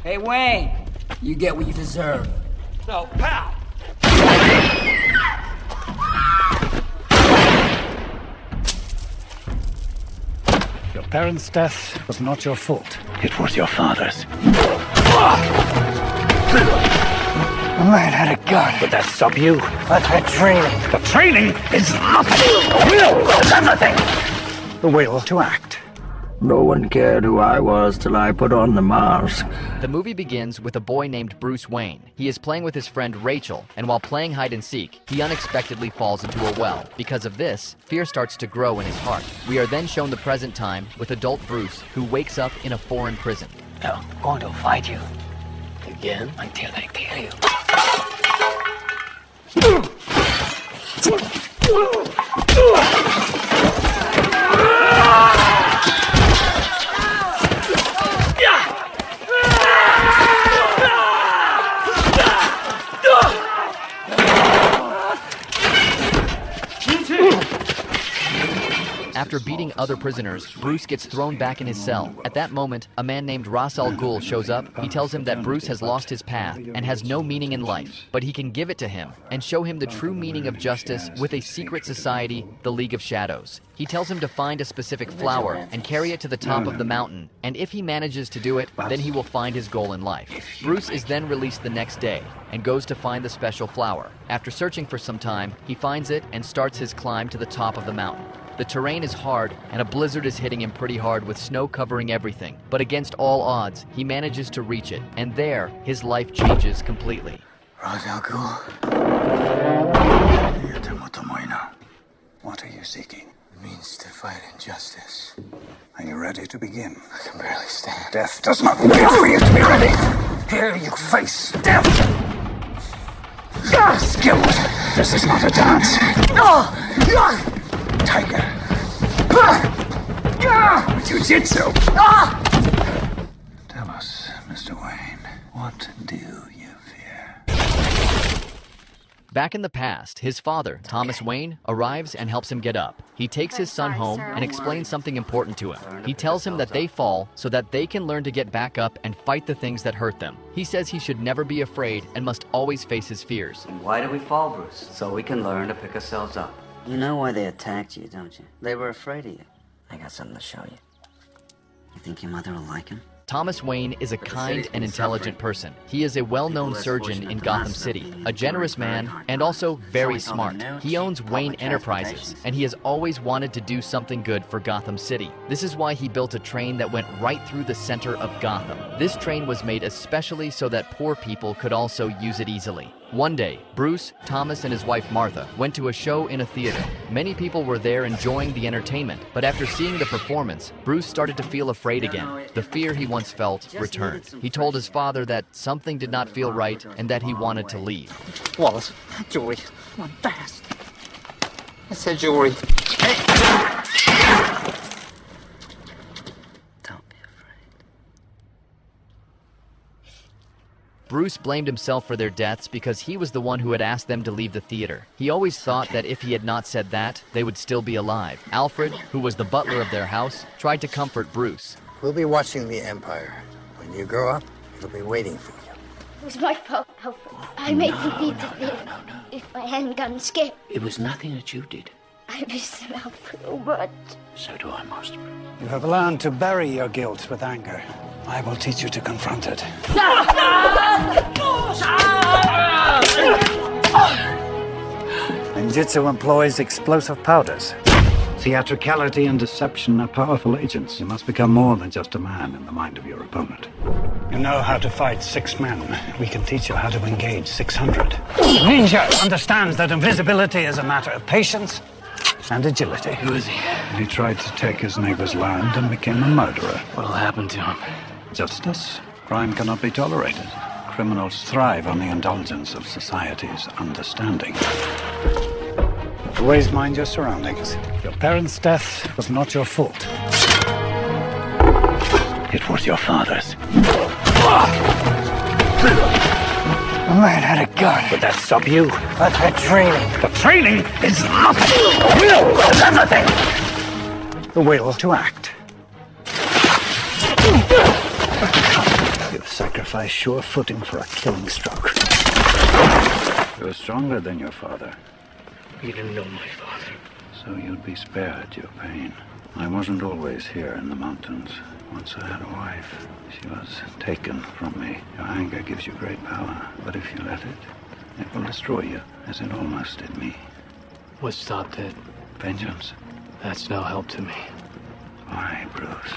Hey, Wayne, you get what you deserve. No, pal! Your parents' death was not your fault. It was your father's. A man had a gun. Would that stop you? I've had training. The training is nothing. The will is everything. The will to act. No one cared who I was till I put on the mask. The movie begins with a boy named Bruce Wayne. He is playing with his friend Rachel, and while playing hide and seek, he unexpectedly falls into a well. Because of this, fear starts to grow in his heart. We are then shown the present time with adult Bruce, who wakes up in a foreign prison. I'm going to fight you again until I kill you. After beating other prisoners, Bruce gets thrown back in his cell. At that moment, a man named Ra's al Ghul shows up. He tells him that Bruce has lost his path and has no meaning in life, but he can give it to him and show him the true meaning of justice with a secret society, the League of Shadows. He tells him to find a specific flower and carry it to the top of the mountain, and if he manages to do it, then he will find his goal in life. Bruce is then released the next day and goes to find the special flower. After searching for some time, he finds it and starts his climb to the top of the mountain. The terrain is hard, and a blizzard is hitting him pretty hard with snow covering everything. But against all odds, he manages to reach it, and there, his life changes completely. Ra's al Ghul. What are you seeking? It means to fight injustice. Are you ready to begin? I can barely stand. Death does not wait for you to be ready. Here you face death. Skilled. This is not a dance. Tiger. Jiu-jitsu. Tell us, Mr. Wayne, what do you fear? Back in the past, his father, Thomas Wayne, arrives and helps him get up. He takes his son home and explains something important to him. He tells him that they fall so that they can learn to get back up and fight the things that hurt them. He says he should never be afraid and must always face his fears. And why do we fall, Bruce? So we can learn to pick ourselves up. You know why they attacked you, don't you? They were afraid of you. I got something to show you. You think your mother will like him? Thomas Wayne is a kind and intelligent person. He is a well-known surgeon in Gotham City, a generous man, and also very smart. He owns Wayne Enterprises, and he has always wanted to do something good for Gotham City. This is why he built a train that went right through the center of Gotham. This train was made especially so that poor people could also use it easily. One day, Bruce, Thomas, and his wife Martha went to a show in a theater. Many people were there enjoying the entertainment, but after seeing the performance, Bruce started to feel afraid again. The fear he once felt returned. He told his father that something did not feel right and that he wanted to leave. Wallace, jewelry. Come on, fast. I said jewelry. Bruce blamed himself for their deaths because he was the one who had asked them to leave the theater. He always thought that if he had not said that, they would still be alive. Alfred, who was the butler of their house, tried to comfort Bruce. We'll be watching the Empire. When you grow up, it'll be waiting for you. It was my fault, Alfred. I made them leave the theater. If I hadn't gotten scared. It was nothing that you did. I miss them, Alfred, so much. So do I, Master. You have learned to bury your guilt with anger. I will teach you to confront it. Ninjutsu employs explosive powders. Theatricality and deception are powerful agents. You must become more than just a man in the mind of your opponent. You know how to fight 6 men. We can teach you how to engage 600. Ninja understands that invisibility is a matter of patience and agility. Who is he? He tried to take his neighbor's land and became a murderer. What'll happen to him? Justice. Crime cannot be tolerated. Criminals thrive on the indulgence of society's understanding. Always mind your surroundings. Your parents' death was not your fault. It was your father's. A man had a gun. Would that stop you? I've had training. The training is nothing. The will is everything. The will to act. You've sacrifice sure footing for a killing stroke. You're stronger than your father. You didn't know my father. So you'd be spared your pain. I wasn't always here in the mountains. Once I had a wife. She was taken from me. Your anger gives you great power, but if you let it, it will destroy you, as it almost did me. What stopped it? Vengeance. That's no help to me. Why, Bruce?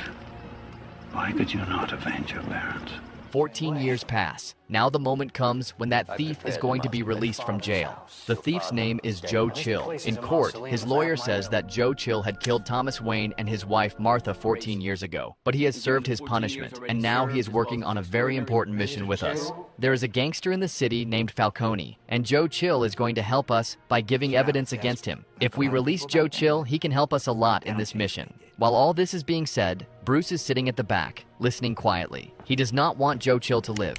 Why could you not avenge your parents? 14 years pass. Now the moment comes when that thief is going to be released from jail. The thief's name is Joe Chill. In court, his lawyer says that Joe Chill had killed Thomas Wayne and his wife Martha 14 years ago. But he has served his punishment, and now he is working on a very important mission with us. There is a gangster in the city named Falcone, and Joe Chill is going to help us by giving evidence against him. If we release Joe Chill, he can help us a lot in this mission. While all this is being said, Bruce is sitting at the back, listening quietly. He does not want Joe Chill to live.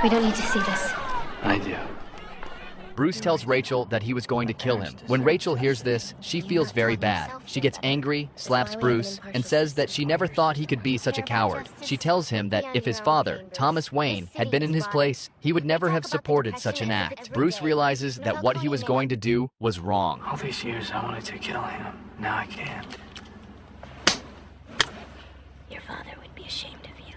We don't need to see this. I do. Bruce tells Rachel that he was going to kill him. When Rachel hears this, she feels very bad. She gets angry, slaps Bruce, and says that she never thought he could be such a coward. She tells him that if his father, Thomas Wayne, had been in his place, he would never have supported such an act. Bruce realizes that what he was going to do was wrong. All these years I wanted to kill him. Now I can't. Your father would be ashamed of you.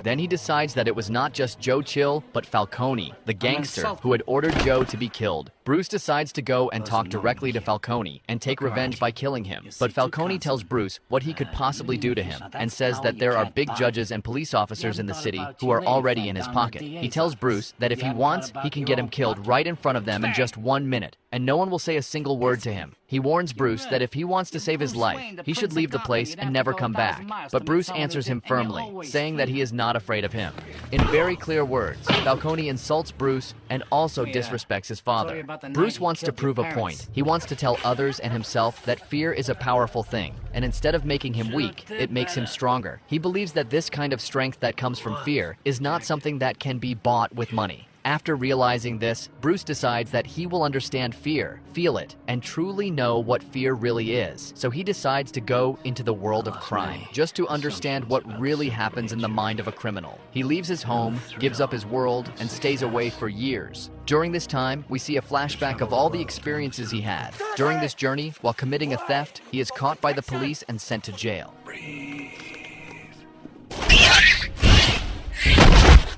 Then he decides that it was not just Joe Chill, but Falcone, the gangster who had ordered Joe to be killed. Bruce decides to go and talk directly to Falcone and take revenge by killing him. But Falcone tells Bruce what he could possibly do to him and says that there are big judges and police officers in the city who are already in his pocket. He tells Bruce that if he wants, he can get him killed right in front of them in just 1 minute, and no one will say a single word to him. He warns Bruce that if he wants to save his life, he should leave the place and never come back. But Bruce answers him firmly, saying that he is not afraid of him. In very clear words, Falcone insults Bruce and also disrespects his father. Bruce wants to prove a point. He wants to tell others and himself that fear is a powerful thing, and instead of making him weak, it makes him stronger. He believes that this kind of strength that comes from fear is not something that can be bought with money. After realizing this, Bruce decides that he will understand fear, feel it, and truly know what fear really is. So he decides to go into the world of crime, just to understand what really happens in the mind of a criminal. He leaves his home, gives up his world, and stays away for years. During this time, we see a flashback of all the experiences he had. During this journey, while committing a theft, he is caught by the police and sent to jail.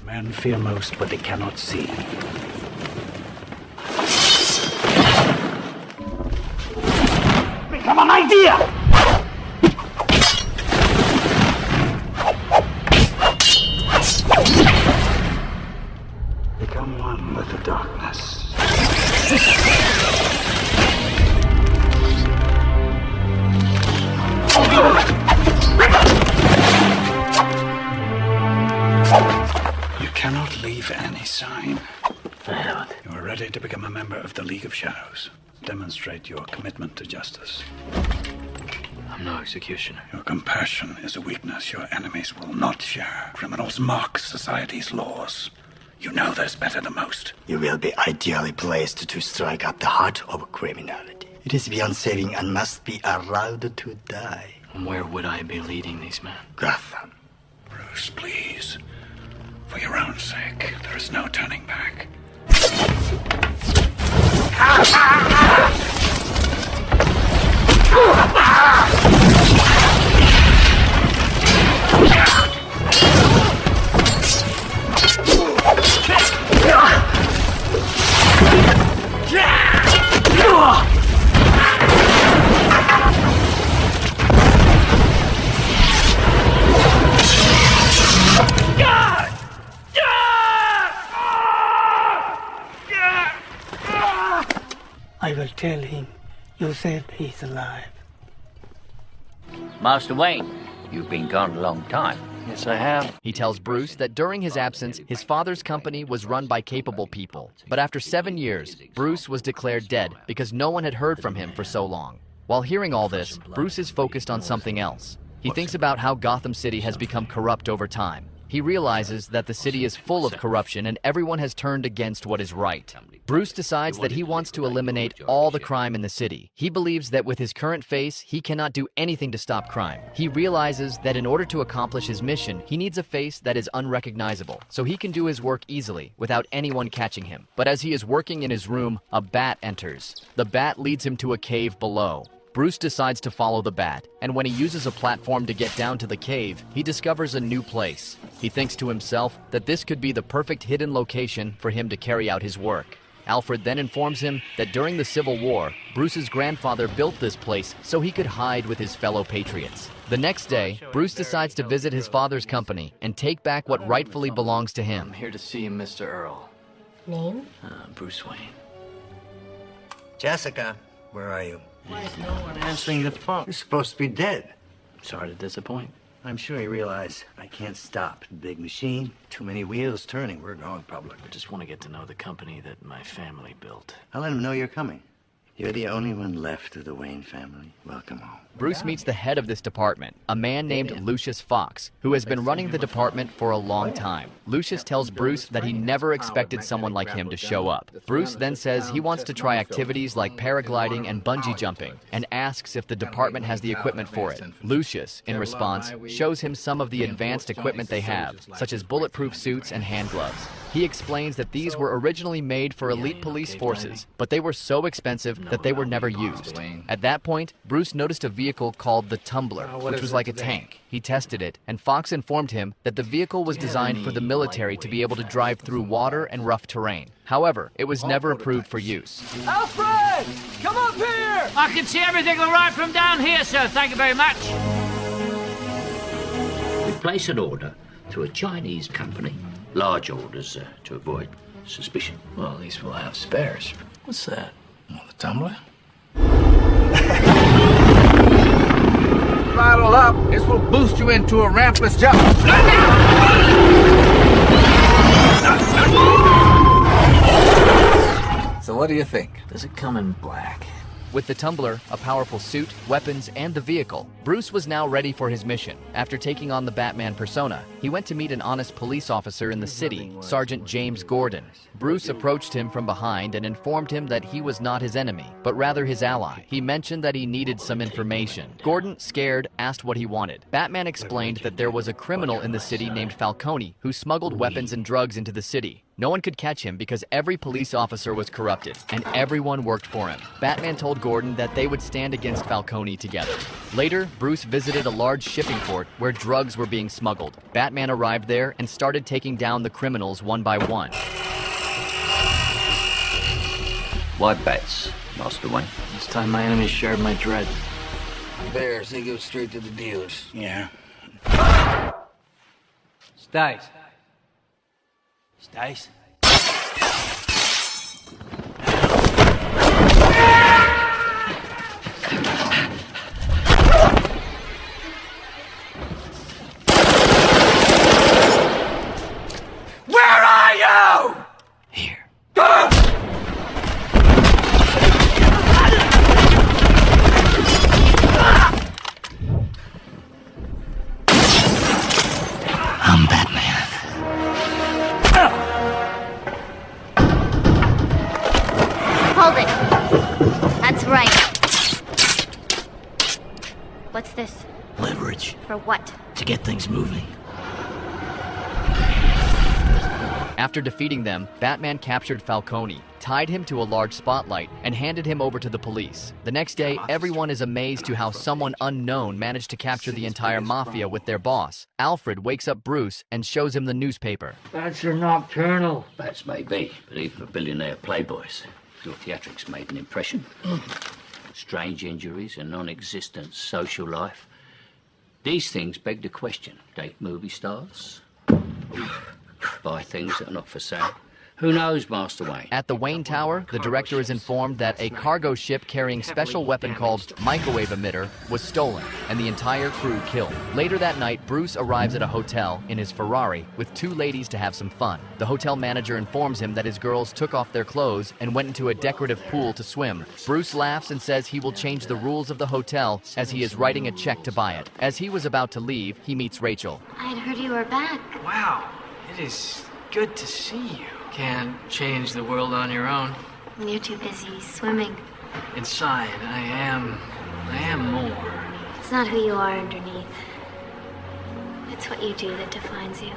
Men fear most what they cannot see. Become an idea! Become one with the darkness. You cannot leave any sign. I haven't. You are ready to become a member of the League of Shadows. Demonstrate your commitment to justice. I'm no executioner. Your compassion is a weakness your enemies will not share. Criminals mock society's laws. You know this better than most. You will be ideally placed to strike at the heart of criminality. It is beyond saving and must be allowed to die. And where would I be leading these men? Gotham. Bruce, please. For your own sake, there is no turning back. I will tell him you said he's alive. Master Wayne, you've been gone a long time. Yes, I have. He tells Bruce that during his absence, his father's company was run by capable people. But after 7 years, Bruce was declared dead because no one had heard from him for so long. While hearing all this, Bruce is focused on something else. He thinks about how Gotham City has become corrupt over time. He realizes that the city is full of corruption and everyone has turned against what is right. Bruce decides that he wants to eliminate all the crime in the city. He believes that with his current face, he cannot do anything to stop crime. He realizes that in order to accomplish his mission, he needs a face that is unrecognizable, so he can do his work easily without anyone catching him. But as he is working in his room, a bat enters. The bat leads him to a cave below. Bruce decides to follow the bat, and when he uses a platform to get down to the cave, he discovers a new place. He thinks to himself that this could be the perfect hidden location for him to carry out his work. Alfred then informs him that during the Civil War, Bruce's grandfather built this place so he could hide with his fellow patriots. The next day, Bruce decides to visit his father's company and take back what rightfully belongs to him. I'm here to see Mr. Earl. Name? Bruce Wayne. Jessica, where are you? Why is no one answering the phone? You're supposed to be dead. Sorry to disappoint. I'm sure you realize I can't stop. Big machine, too many wheels turning. We're going public. I just want to get to know the company that my family built. I'll let them know you're coming. You're the only one left of the Wayne family. Welcome home. Bruce meets the head of this department, a man named Lucius Fox, who has been running the department for a long time. Lucius tells Bruce that he never expected someone like him to show up. Bruce then says he wants to try activities like paragliding and bungee jumping, and asks if the department has the equipment for it. Lucius, in response, shows him some of the advanced equipment they have, such as bulletproof suits and hand gloves. He explains that these were originally made for elite police forces, but they were so expensive that they were never used. At that point, Bruce noticed a vehicle called the Tumbler, which was like a tank. He tested it, and Fox informed him that the vehicle was designed for the military to be able to drive through water and rough terrain. However, it was never approved for use. Alfred! Come up here! I can see everything all right from down here, sir. Thank you very much. We place an order to a Chinese company. Large orders to avoid suspicion. Well, at least we'll have spares. What's that? Well, the tumbler? Throttle up. This will boost you into a rampless jump. So what do you think? Does it come in black? With the Tumbler, a powerful suit, weapons, and the vehicle, Bruce was now ready for his mission. After taking on the Batman persona, he went to meet an honest police officer in the city, Sergeant James Gordon. Bruce approached him from behind and informed him that he was not his enemy, but rather his ally. He mentioned that he needed some information. Gordon, scared, asked what he wanted. Batman explained that there was a criminal in the city named Falcone who smuggled weapons and drugs into the city. No one could catch him because every police officer was corrupted, and everyone worked for him. Batman told Gordon that they would stand against Falcone together. Later, Bruce visited a large shipping port where drugs were being smuggled. Batman arrived there and started taking down the criminals one by one. Why bats, Master Wayne? This time my enemies shared my dread. Bears, they go straight to the dealers. Yeah. Stace. Stace? Where are you? Here. I'm Batman. Hold it. That's right. What's this? Leverage For what? to get things moving. After defeating them, Batman captured Falcone, tied him to a large spotlight, and handed him over to the police. The next day, everyone is amazed to how someone unknown managed to capture the entire mafia with their boss. Alfred wakes up Bruce and shows him the newspaper. That's your nocturnal. Bats may be, but even for billionaire playboys, your theatrics made an impression. Strange injuries, a non-existent social life. These things beg the question. Date movie stars, buy things that are not for sale, Who knows, Master Wayne? At the Wayne Tower, the director is informed that a cargo ship carrying special weapon called microwave emitter was stolen and the entire crew killed. Later that night, Bruce arrives at a hotel in his Ferrari with two ladies to have some fun. The hotel manager informs him that his girls took off their clothes and went into a decorative pool to swim. Bruce laughs and says he will change the rules of the hotel as he is writing a check to buy it. As he was about to leave, he meets Rachel. I'd heard you were back. Wow, it is good to see you. Can't change the world on your own. You're too busy swimming. Inside, I am more. It's not who you are underneath. It's what you do that defines you.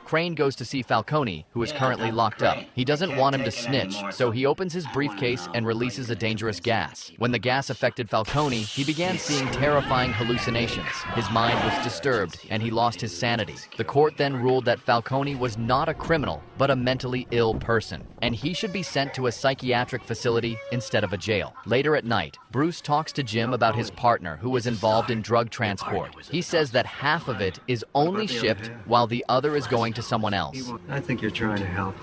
Crane goes to see Falcone, who is currently locked up. He doesn't want him to snitch, so he opens his briefcase and releases a dangerous gas. When the gas affected Falcone, he began seeing terrifying hallucinations. His mind was disturbed, and he lost his sanity. The court then ruled that Falcone was not a criminal, but a mentally ill person, and he should be sent to a psychiatric facility instead of a jail. Later at night, Bruce talks to Jim about his partner who was involved in drug transport. He says that half of it is only shipped while the other is going to someone else. I think you're trying to help.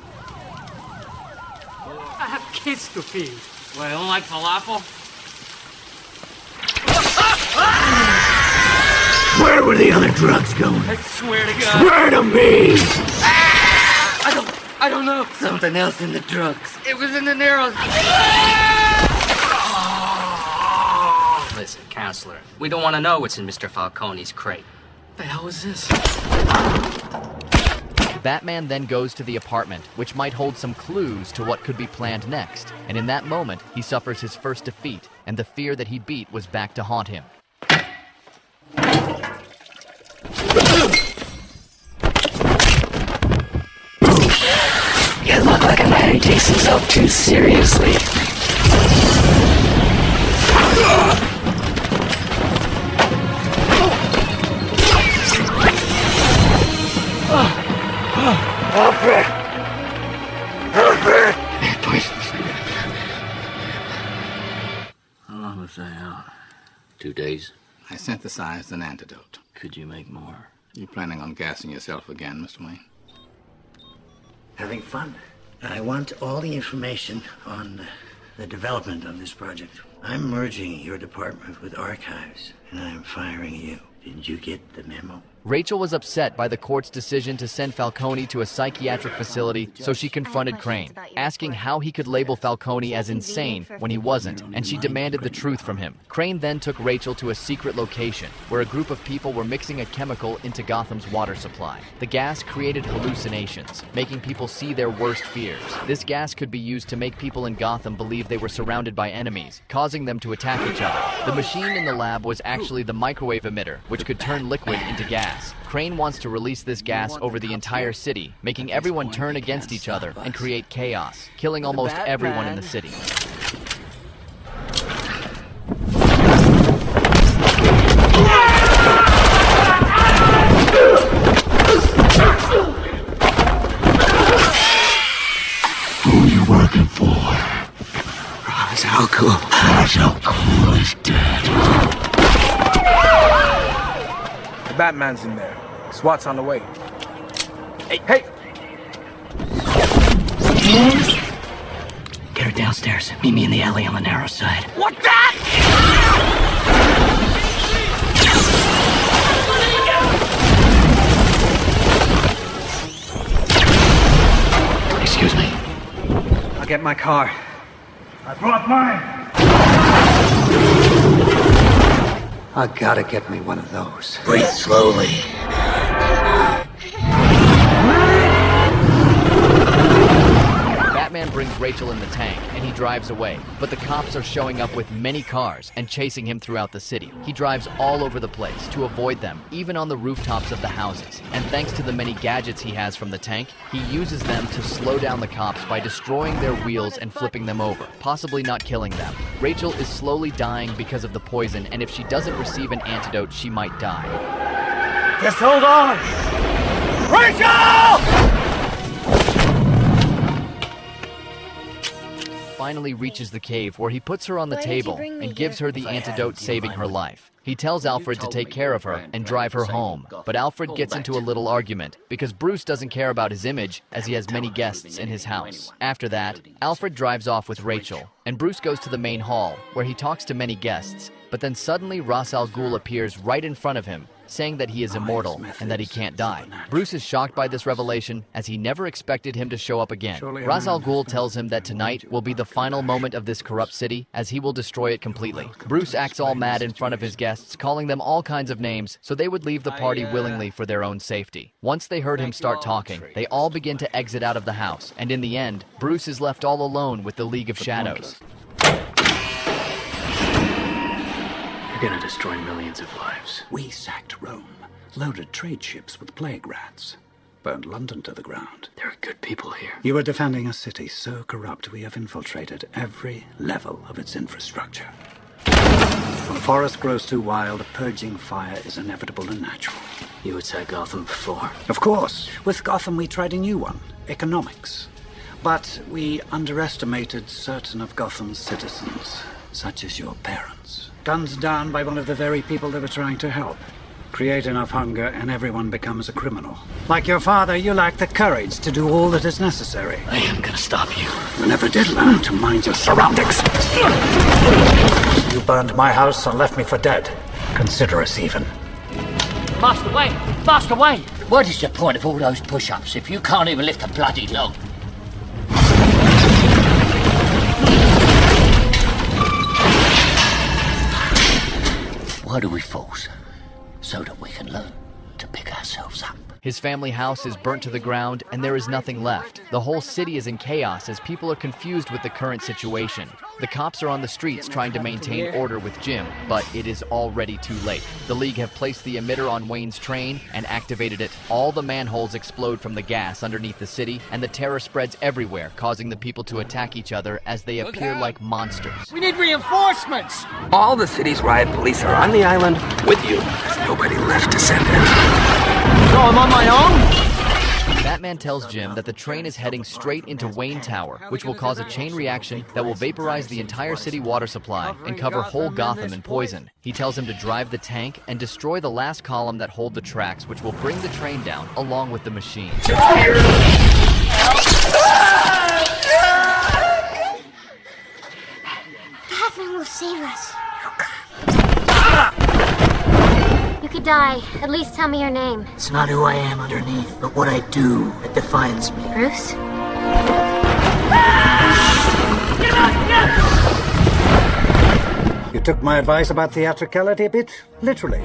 I have kids to feed. Well, you don't like falafel? Where were the other drugs going? I swear to God. Swear to me! I don't know. Something else in the drugs. It was in the Narrows. Listen, counselor, we don't want to know what's in Mr. Falcone's crate. What the hell is this? Batman then goes to the apartment, which might hold some clues to what could be planned next. And in that moment, he suffers his first defeat, and the fear that he beat was back to haunt him. You look like a man who takes himself too seriously. Alfred! Alfred! How long was I out? 2 days. I synthesized an antidote. Could you make more? You planning on gassing yourself again, Mr. Wayne? Having fun. I want all the information on the development of this project. I'm merging your department with archives, and I'm firing you. Did you get the memo? Rachel was upset by the court's decision to send Falcone to a psychiatric facility, so she confronted Crane, asking how he could label Falcone as insane when he wasn't, and she demanded the truth from him. Crane then took Rachel to a secret location, where a group of people were mixing a chemical into Gotham's water supply. The gas created hallucinations, making people see their worst fears. This gas could be used to make people in Gotham believe they were surrounded by enemies, causing them to attack each other. The machine in the lab was actually the microwave emitter, which could turn liquid into gas. Crane wants to release this gas over the entire city, making everyone turn against each other and create chaos, killing almost everyone in the city. Who are you working for? Ra's al Ghul. Ra's al Ghul is dead. Batman's in there. SWAT's on the way. Hey! Get her downstairs. Meet me in the alley on the narrow side. What that? Excuse me. I'll get my car. I brought mine. I gotta get me one of those. Breathe slowly. Batman brings Rachel in the tank, and he drives away. But the cops are showing up with many cars and chasing him throughout the city. He drives all over the place to avoid them, even on the rooftops of the houses. And thanks to the many gadgets he has from the tank, he uses them to slow down the cops by destroying their wheels and flipping them over, possibly not killing them. Rachel is slowly dying because of the poison, and if she doesn't receive an antidote, she might die. Just hold on! Rachel! finally reaches the cave where he puts her on the Why did you table bring me and gives here? her the antidote saving her life. He tells Alfred to take care of her and drive her home, but Alfred gets into a little argument because Bruce doesn't care about his image as he has many guests in his house. After that, Alfred drives off with Rachel, and Bruce goes to the main hall where he talks to many guests, but then suddenly Ra's al Ghul appears right in front of him, saying that he is immortal and that he can't die. Bruce is shocked by this revelation as he never expected him to show up again. Ra's al Ghul tells him that tonight will be the final moment of this corrupt city as he will destroy it completely. Bruce acts all mad in front of his guests, calling them all kinds of names so they would leave the party willingly for their own safety. Once they heard him start talking, they all begin to exit out of the house, and in the end, Bruce is left all alone with the League of Shadows. You're gonna destroy millions of lives. We sacked Rome, loaded trade ships with plague rats, burned London to the ground. There are good people here. You are defending a city so corrupt we have infiltrated every level of its infrastructure. When a forest grows too wild, a purging fire is inevitable and natural. You attacked Gotham before. Of course. With Gotham we tried a new one, economics. But we underestimated certain of Gotham's citizens, such as your parents. Gunned down by one of the very people they were trying to help. Create enough hunger and everyone becomes a criminal. Like your father, you lack the courage to do all that is necessary. I am gonna stop you. You never did learn to mind your surroundings. You burned my house and left me for dead. Consider us even. Master Wayne! Master Wayne! What is the point of all those push-ups if you can't even lift a bloody log? Why do we force? So that we can learn to pick ourselves up. His family house is burnt to the ground and there is nothing left. The whole city is in chaos as people are confused with the current situation. The cops are on the streets trying to maintain order with Jim, but it is already too late. The League have placed the emitter on Wayne's train and activated it. All the manholes explode from the gas underneath the city, and the terror spreads everywhere, causing the people to attack each other as they appear like monsters. We need reinforcements! All the city's riot police are on the island with you. There's nobody left to send in. So I'm on my own? Batman tells Jim that the train is heading straight into Wayne Tower, which will cause a chain reaction that will vaporize the entire city water supply and cover whole Gotham in poison. He tells him to drive the tank and destroy the last column that hold the tracks, which will bring the train down along with the machine. Batman will save us. You could die. At least tell me your name. It's not who I am underneath, but what I do that defines me. Bruce? You took my advice about theatricality a bit literally.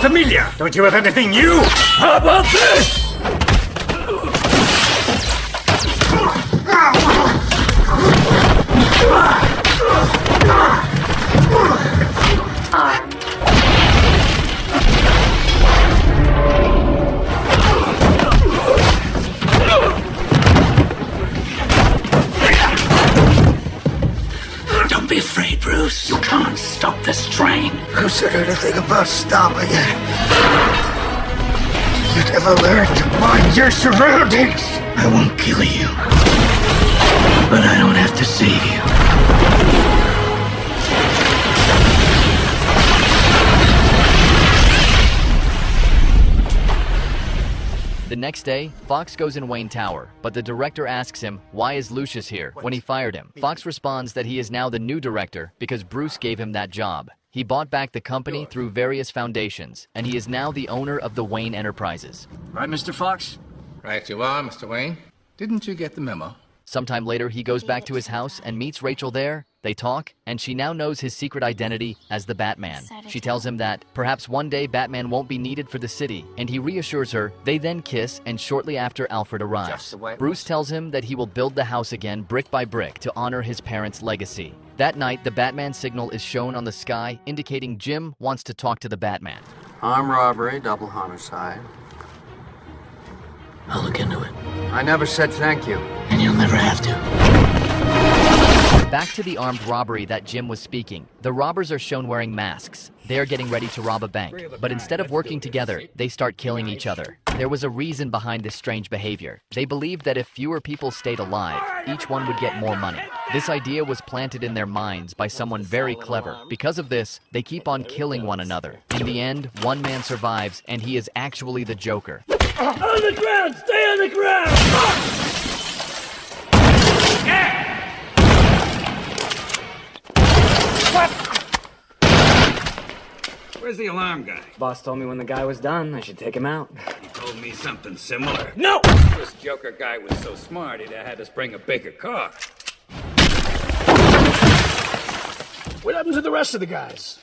Familia, don't you have anything new? How about this? Don't be afraid, Bruce. You can't stop this train. Who said anything about stopping it? You never learned to mind your surroundings. I won't kill you, but I don't have to save you. The next day, Fox goes in Wayne Tower, but the director asks him, why is Lucius here, when he fired him? Fox responds that he is now the new director because Bruce gave him that job. He bought back the company through various foundations, and he is now the owner of the Wayne Enterprises. Right, Mr. Fox? Right you are, Mr. Wayne. Didn't you get the memo? Sometime later, he goes back to his house and meets Rachel there. They talk, and she now knows his secret identity as the Batman. She tells him that perhaps one day Batman won't be needed for the city, and he reassures her. They then kiss, and shortly after Alfred arrives. Bruce tells him that he will build the house again brick by brick to honor his parents' legacy. That night, the Batman signal is shown on the sky, indicating Jim wants to talk to the Batman. Armed robbery, double homicide. I'll look into it. I never said thank you. And you'll never have to. Back to the armed robbery that Jim was speaking. The robbers are shown wearing masks. They are getting ready to rob a bank, but instead of working together, they start killing each other. There was a reason behind this strange behavior. They believed that if fewer people stayed alive, each one would get more money. This idea was planted in their minds by someone very clever. Because of this, they keep on killing one another. In the end, one man survives, and he is actually the Joker. On the ground! Stay on the ground! Where's the alarm guy? Boss told me when the guy was done, I should take him out. He told me something similar. No! This Joker guy was so smart, he'd have had us bring a bigger car. What happened to the rest of the guys?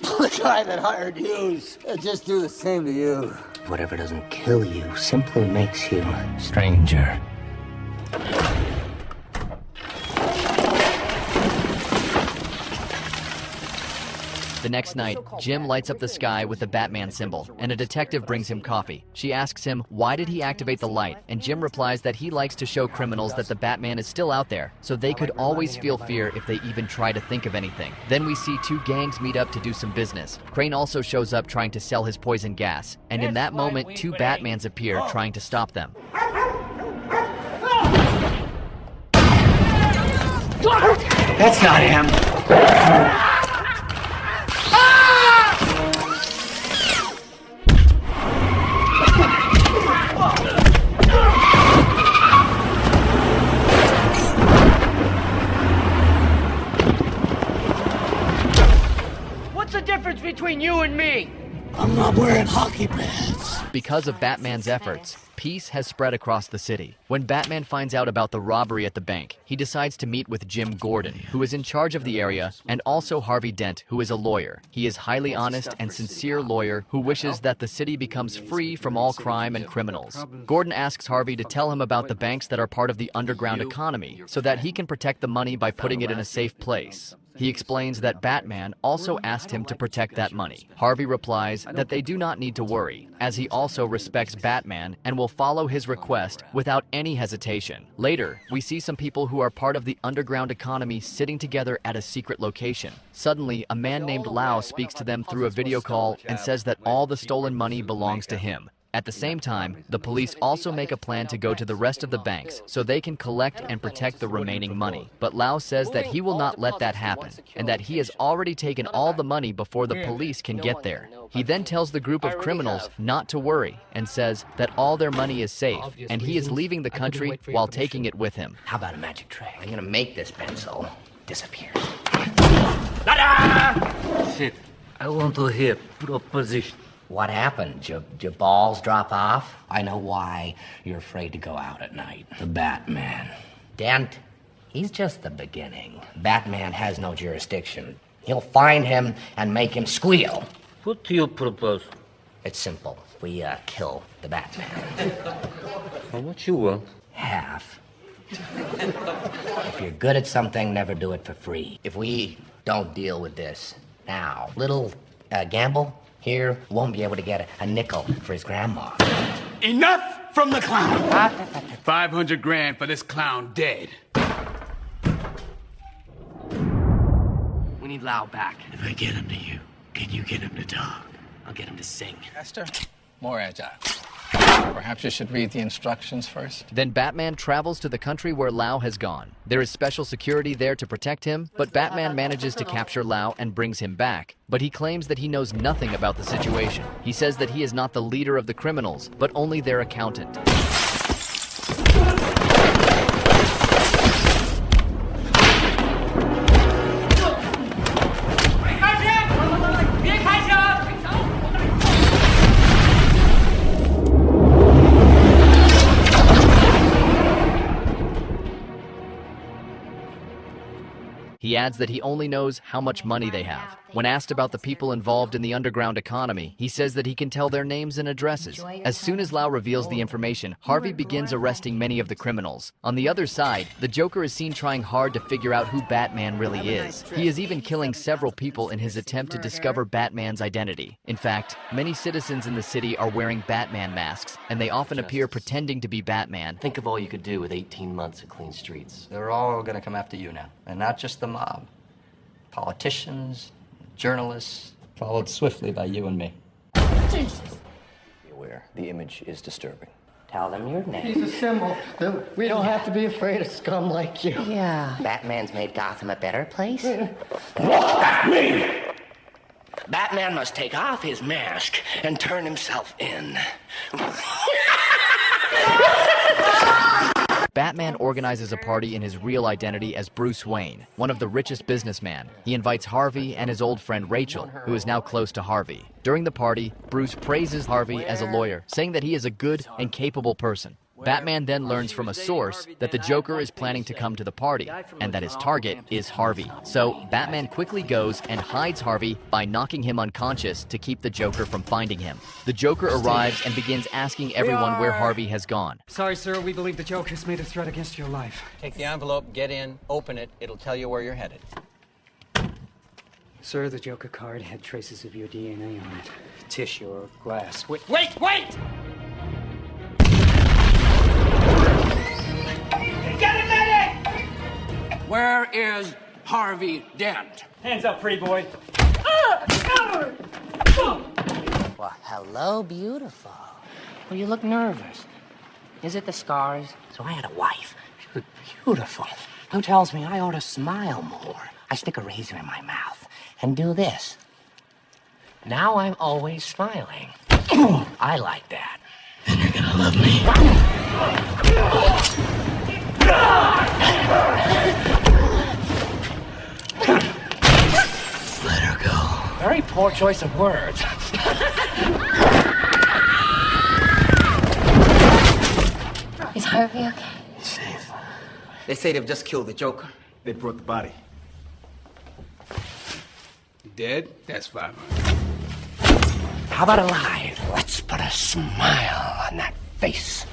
The guy that hired you just do the same to you. Whatever doesn't kill you simply makes you stranger. The next night, Jim lights up the sky with the Batman symbol, and a detective brings him coffee. She asks him, why did he activate the light? And Jim replies that he likes to show criminals that the Batman is still out there, so they could always feel fear if they even try to think of anything. Then we see two gangs meet up to do some business. Crane also shows up trying to sell his poison gas, and in that moment, two Batmans appear trying to stop them. That's not him. What's the difference between you and me? I'm not wearing hockey pads. Because of Batman's efforts, peace has spread across the city. When Batman finds out about the robbery at the bank, he decides to meet with Jim Gordon, who is in charge of the area, and also Harvey Dent, who is a lawyer. He is highly honest and sincere lawyer who wishes that the city becomes free from all crime and criminals. Gordon asks Harvey to tell him about the banks that are part of the underground economy, so that he can protect the money by putting it in a safe place. He explains that Batman also asked him to protect that money. Harvey replies that they do not need to worry, as he also respects Batman and will follow his request without any hesitation. Later, we see some people who are part of the underground economy sitting together at a secret location. Suddenly, a man named Lau speaks to them through a video call and says that all the stolen money belongs to him. At the same time, the police also make a plan to go to the rest of the banks so they can collect and protect the remaining money. But Lau says that he will not let that happen and that he has already taken all the money before the police can get there. He then tells the group of criminals not to worry and says that all their money is safe and he is leaving the country while taking it with him. How about a magic trick? I'm gonna make this pencil disappear. Shit, I want to hear proposition. What happened? Your balls drop off? I know why you're afraid to go out at night. The Batman. Dent, he's just the beginning. Batman has no jurisdiction. He'll find him and make him squeal. What do you propose? It's simple. We kill the Batman. How much you want? Half. If you're good at something, never do it for free. If we don't deal with this now, little gamble here won't be able to get a nickel for his grandma. Enough from the clown! 500 grand for this clown dead. We need Lau back. If I get him to you, can you get him to talk? I'll get him to sing. Faster, more agile. Perhaps you should read the instructions first. Then Batman travels to the country where Lau has gone. There is special security there to protect him, but Batman manages to capture Lau and brings him back. But he claims that he knows nothing about the situation. He says that he is not the leader of the criminals, but only their accountant. He He adds that he only knows how much money they have. When asked about the people involved in the underground economy, he says that he can tell their names and addresses. As soon as Lau reveals the information, Harvey begins arresting many of the criminals. On the other side, the Joker is seen trying hard to figure out who Batman really is. He is even killing several people in his attempt to discover Batman's identity. In fact, many citizens in the city are wearing Batman masks, and they often appear pretending to be Batman. Think of all you could do with 18 months of clean streets. They're all gonna come after you now, and not just the mob. Politicians, journalists, followed swiftly by you and me. Jesus. Be aware, the image is disturbing. Tell them your name. He's a symbol. We don't have to be afraid of scum like you. Yeah. Batman's made Gotham a better place. That's me! Batman must take off his mask and turn himself in. Batman organizes a party in his real identity as Bruce Wayne, one of the richest businessmen. He invites Harvey and his old friend Rachel, who is now close to Harvey. During the party, Bruce praises Harvey as a lawyer, saying that he is a good and capable person. Batman then learns from a source that the Joker is planning to come to the party, and that his target is Harvey. So, Batman quickly goes and hides Harvey by knocking him unconscious to keep the Joker from finding him. The Joker arrives and begins asking everyone where Harvey has gone. Sorry, sir, we believe the Joker's made a threat against your life. Take the envelope, get in, open it. It'll tell you where you're headed. Sir, the Joker card had traces of your DNA on it. Tissue or glass. Wait! Get a medic! Where is Harvey Dent? Hands up, pretty boy. Well, hello, beautiful. Well, you look nervous. Is it the scars? So I had a wife. She looked beautiful. Who tells me I ought to smile more? I stick a razor in my mouth and do this. Now I'm always smiling. I like that. And you're gonna love me. Let her go. Very poor choice of words. Is Harvey okay? He's safe. They say they've just killed the Joker. They brought the body. Dead? That's fine. How about alive? Let's put a smile on that face.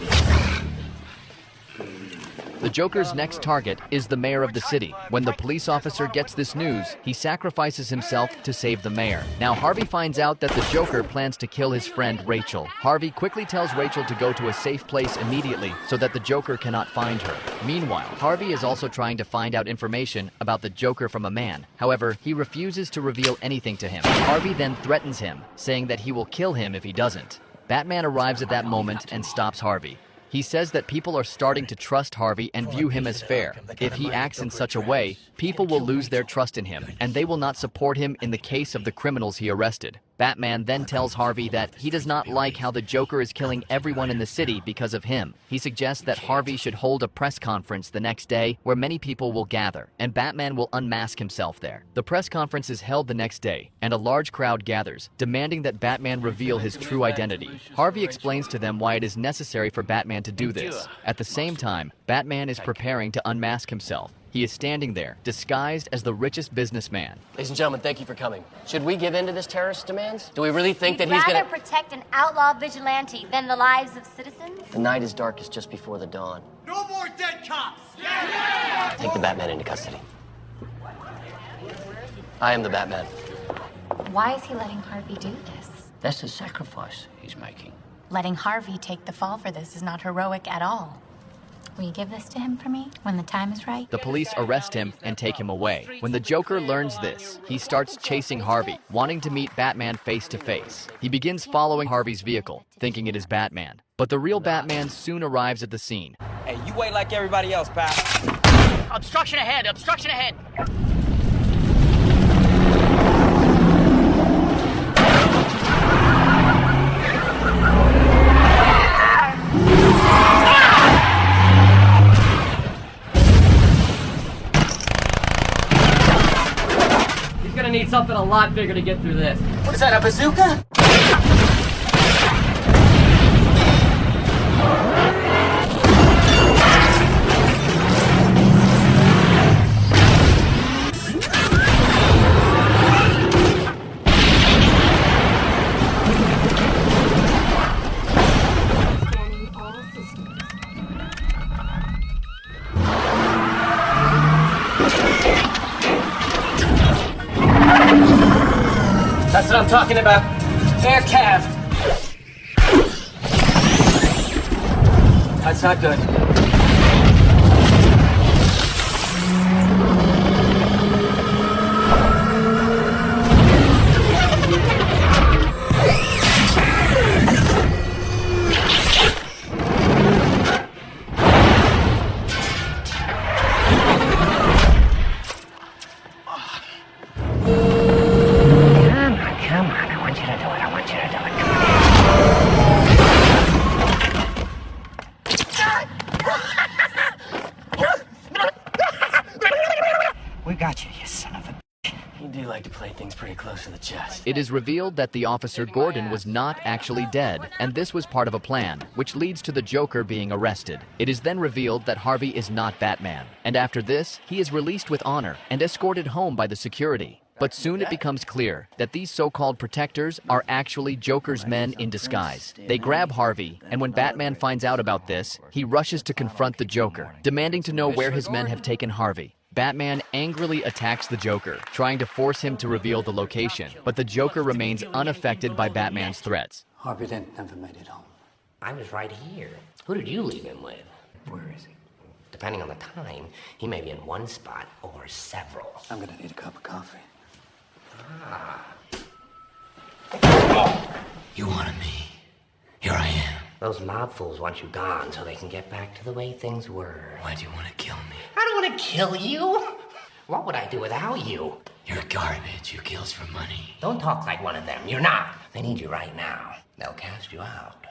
The Joker's next target is the mayor of the city. When the police officer gets this news, he sacrifices himself to save the mayor. Now Harvey finds out that the Joker plans to kill his friend Rachel. Harvey quickly tells Rachel to go to a safe place immediately so that the Joker cannot find her. Meanwhile, Harvey is also trying to find out information about the Joker from a man. However, he refuses to reveal anything to him. Harvey then threatens him, saying that he will kill him if he doesn't. Batman arrives at that moment and stops Harvey. He says that people are starting to trust Harvey and view him as fair. If he acts in such a way, people will lose their trust in him, and they will not support him in the case of the criminals he arrested. Batman then tells Harvey that he does not like how the Joker is killing everyone in the city because of him. He suggests that Harvey should hold a press conference the next day where many people will gather, and Batman will unmask himself there. The press conference is held the next day, and a large crowd gathers, demanding that Batman reveal his true identity. Harvey explains to them why it is necessary for Batman to do this. At the same time, Batman is preparing to unmask himself. He is standing there, disguised as the richest businessman. Ladies and gentlemen, thank you for coming. Should we give in to this terrorist's demands? Do we really think that You'd he's rather gonna... protect an outlaw vigilante than the lives of citizens? The night is darkest just before the dawn. No more dead cops! Take the Batman into custody. I am the Batman. Why is he letting Harvey do this? That's the sacrifice he's making. Letting Harvey take the fall for this is not heroic at all. Will you give this to him for me when the time is right? The police arrest him and take him away. When the Joker learns this, he starts chasing Harvey, wanting to meet Batman face to face. He begins following Harvey's vehicle, thinking it is Batman. But the real Batman soon arrives at the scene. Hey, you wait like everybody else, pal. Obstruction ahead! Obstruction ahead! Gonna need something a lot bigger to get through this. What is that, a bazooka? I'm talking about. Air Cav. That's not good. Come on, I want you to do it. I want you to do it. We got you, you son of a... You do like to play things pretty close to the chest. It is revealed that the officer Gordon was not actually dead, and this was part of a plan, which leads to the Joker being arrested. It is then revealed that Harvey is not Batman, and after this, he is released with honor and escorted home by the security. But soon it becomes clear that these so-called protectors are actually Joker's men in disguise. They grab Harvey, and when Batman finds out about this, he rushes to confront the Joker, demanding to know where his men have taken Harvey. Batman angrily attacks the Joker, trying to force him to reveal the location, but the Joker remains unaffected by Batman's threats. Harvey Dent never made it home. I was right here. Who did you leave him with? Where is he? Depending on the time, he may be in one spot or several. I'm gonna need a cup of coffee. You wanted me. Here I am. Those mob fools want you gone so they can get back to the way things were. Why do you want to kill me? I don't want to kill you. What would I do without you? You're garbage who kills for money. Don't talk like one of them. You're not. They need you right now. They'll cast you out.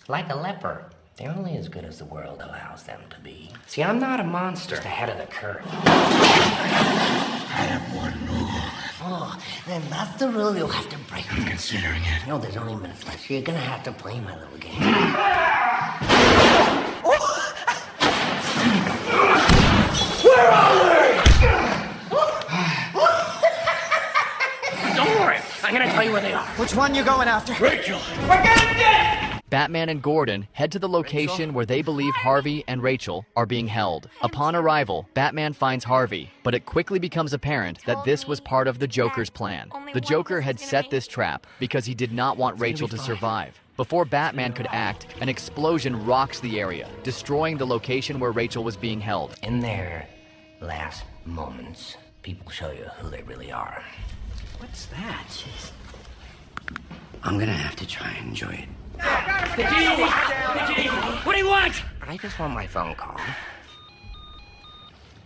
Like a leper. They're only as good as the world allows them to be. See, I'm not a monster. Just ahead of the curve. I have one rule. Oh, then that's the rule you'll have to break. I'm considering it. No, there's only minutes left, so you're gonna have to play my little game. Where are they? Don't worry. I'm gonna tell you where they are. Which one you going after? Rachel! We're getting dead! Batman and Gordon head to the location where they believe Harvey and Rachel are being held. Upon arrival, Batman finds Harvey, but it quickly becomes apparent that this was part of the Joker's plan. The Joker had set this trap because he did not want Rachel to survive. Before Batman could act, an explosion rocks the area, destroying the location where Rachel was being held. In their last moments, people show you who they really are. What's that? Jeez. I'm gonna have to try and enjoy it. What do you want? I just want my phone call.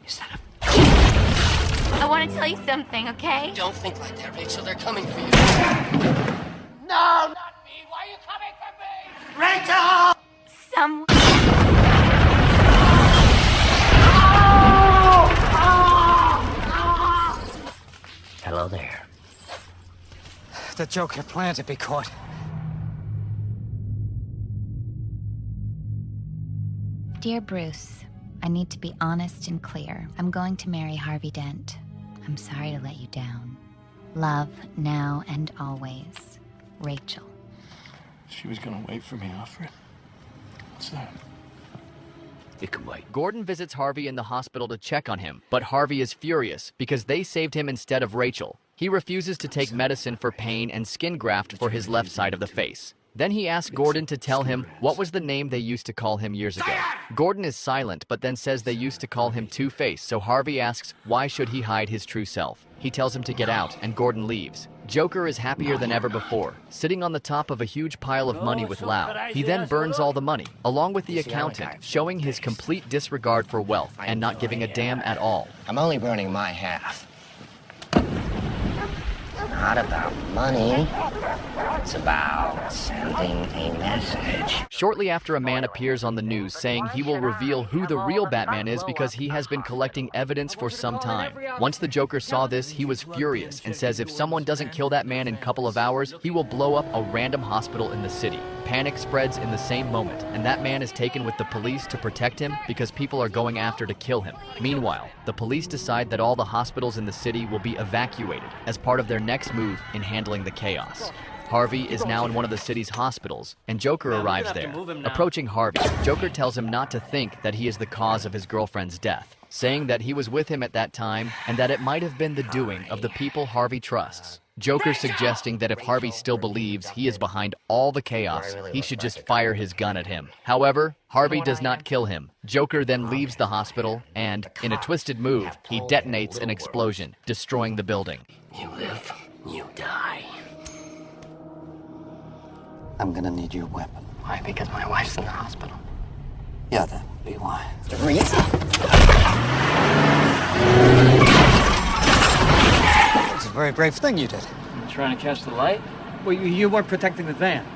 Is that I want to tell you something, okay? Don't think like that, Rachel. They're coming for you. No, not me. Why are you coming for me? Rachel! Someone... Hello there. The Joker planned to be caught. Dear Bruce, I need to be honest and clear. I'm going to marry Harvey Dent. I'm sorry to let you down. Love, now and always. Rachel. She was gonna wait for me, Alfred. What's that? It can wait. Gordon visits Harvey in the hospital to check on him, but Harvey is furious because they saved him instead of Rachel. He refuses to take medicine for pain and skin graft for his left side of the face. Then he asks Gordon to tell him what was the name they used to call him years ago. Gordon is silent, but then says they used to call him Two-Face, so Harvey asks why should he hide his true self. He tells him to get out, and Gordon leaves. Joker is happier than ever before, sitting on the top of a huge pile of money with Lau. He then burns all the money, along with the accountant, showing his complete disregard for wealth and not giving a damn at all. I'm only burning my half. Not about money. It's about sending a message. Shortly after, a man appears on the news saying he will reveal who the real Batman is because he has been collecting evidence for some time. Once the Joker saw this, he was furious and says if someone doesn't kill that man in a couple of hours, he will blow up a random hospital in the city. Panic spreads in the same moment, and that man is taken with the police to protect him because people are going after to kill him. Meanwhile, the police decide that all the hospitals in the city will be evacuated as part of their next move in handling the chaos. Harvey is now in one of the city's hospitals, and Joker arrives there. Approaching Harvey, Joker tells him not to think that he is the cause of his girlfriend's death, saying that he was with him at that time and that it might have been the doing of the people Harvey trusts. Joker suggesting that if Harvey still believes he is behind all the chaos, he should just fire his gun at him. However, Harvey does not kill him. Joker then leaves the hospital and, in a twisted move, he detonates an explosion, destroying the building. You live, you die. I'm gonna need your weapon. Why? Because my wife's in the hospital. Yeah, that would be why. It's a very brave thing you did. You trying to catch the light? Well, you weren't protecting the van.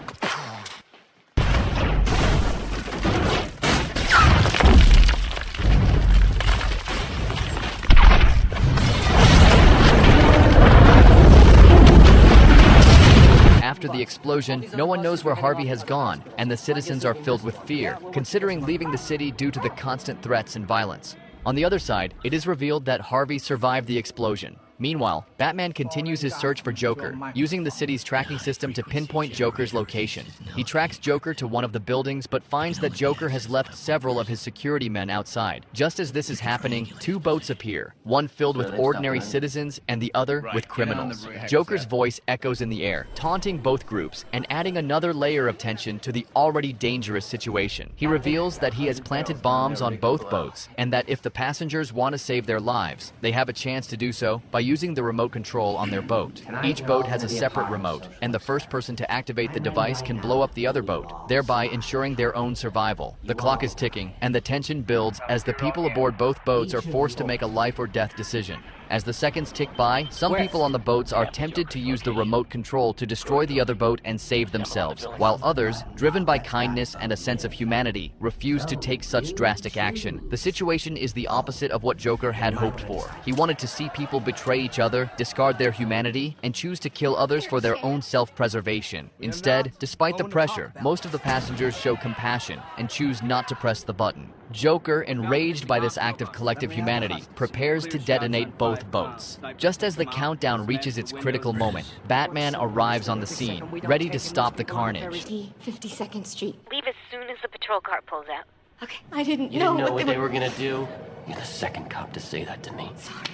After the explosion, no one knows where Harvey has gone, and the citizens are filled with fear, considering leaving the city due to the constant threats and violence. On the other side, it is revealed that Harvey survived the explosion. Meanwhile, Batman continues his search for Joker, using the city's tracking system to pinpoint Joker's location. He tracks Joker to one of the buildings, but finds that Joker has left several of his security men outside. Just as this is happening, two boats appear, one filled with ordinary citizens and the other with criminals. Joker's voice echoes in the air, taunting both groups and adding another layer of tension to the already dangerous situation. He reveals that he has planted bombs on both boats, and that if the passengers want to save their lives, they have a chance to do so by using the remote control on their boat. Each boat has a separate remote, and the first person to activate the device can blow up the other boat, thereby ensuring their own survival. The clock is ticking, and the tension builds as the people aboard both boats are forced to make a life or death decision. As the seconds tick by, some people on the boats are tempted to use the remote control to destroy the other boat and save themselves, while others, driven by kindness and a sense of humanity, refuse to take such drastic action. The situation is the opposite of what Joker had hoped for. He wanted to see people betray each other, discard their humanity, and choose to kill others for their own self-preservation. Instead, despite the pressure, most of the passengers show compassion and choose not to press the button. Joker, enraged by this act of collective humanity, prepares to detonate both boats. Just as the countdown reaches its critical moment, Batman arrives on the scene, ready to stop the carnage. 52nd Street. Leave as soon as the patrol car pulls out. Okay. I didn't You know didn't know what what they were gonna do? You're the second cop to say that to me. Sorry.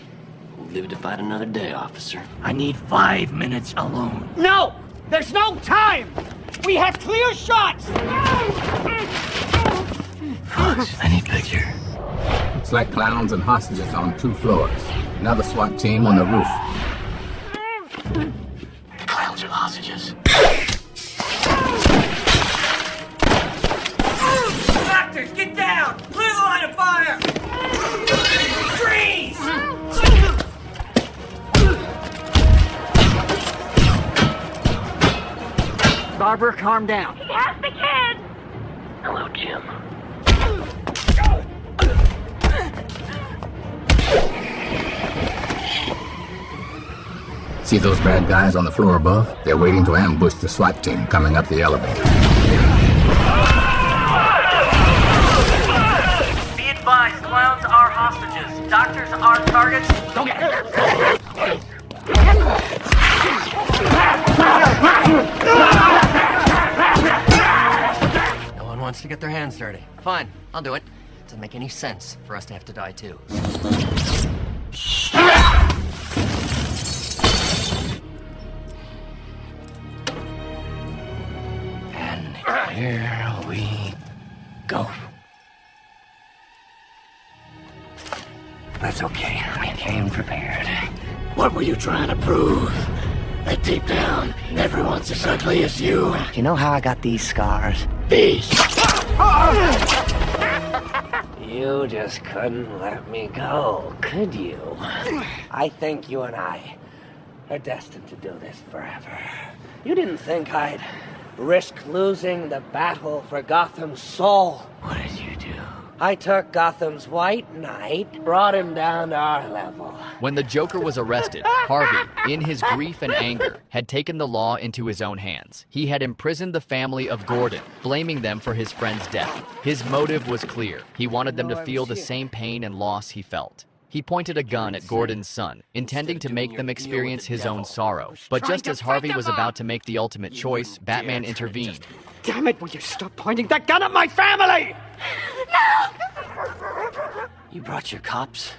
Live to fight another day, officer. I need 5 minutes alone. No! There's no time! We have clear shots! Fox, I need picture. It's like clowns and hostages on 2 floors. Another SWAT team on the roof. Clowns and hostages. Doctors, get down! Clear the line of fire! Freeze! Barbara, calm down. He has the kid! Hello, Jim. See those bad guys on the floor above? They're waiting to ambush the SWAT team coming up the elevator. Be advised, clowns are hostages. Doctors are targets. Go get No one wants to get their hands dirty. Fine, I'll do it. Doesn't make any sense for us to have to die too. And here we go. That's okay. I came prepared. What were you trying to prove? That deep down, everyone's as ugly as you. You know how I got these scars? These. You just couldn't let me go, could you? I think you and I are destined to do this forever. You didn't think I'd risk losing the battle for Gotham's soul. What did you do? I took Gotham's White Knight, brought him down to our level. When the Joker was arrested, Harvey, in his grief and anger, had taken the law into his own hands. He had imprisoned the family of Gordon, blaming them for his friend's death. His motive was clear. He wanted them to feel the same pain and loss he felt. He pointed a gun at Gordon's son, intending to make them experience his own sorrow. But just as Harvey was about to make the ultimate choice, Batman intervened. Damn it, will you stop pointing that gun at my family? You brought your cops?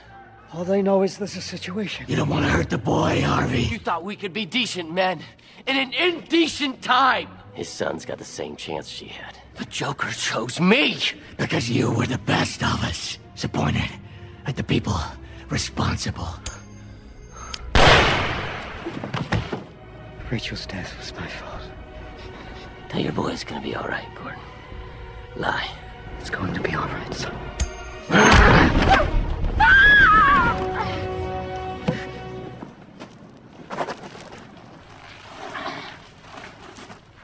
All they know is there's a situation. You don't want to hurt the boy, Harvey. You thought we could be decent men in an indecent time. His son's got the same chance she had. The Joker chose me. Because you were the best of us. Disappointed at the people responsible. Rachel's death was my fault. Tell your boy it's gonna be all right, Gordon. Lie. It's going to be all right, son.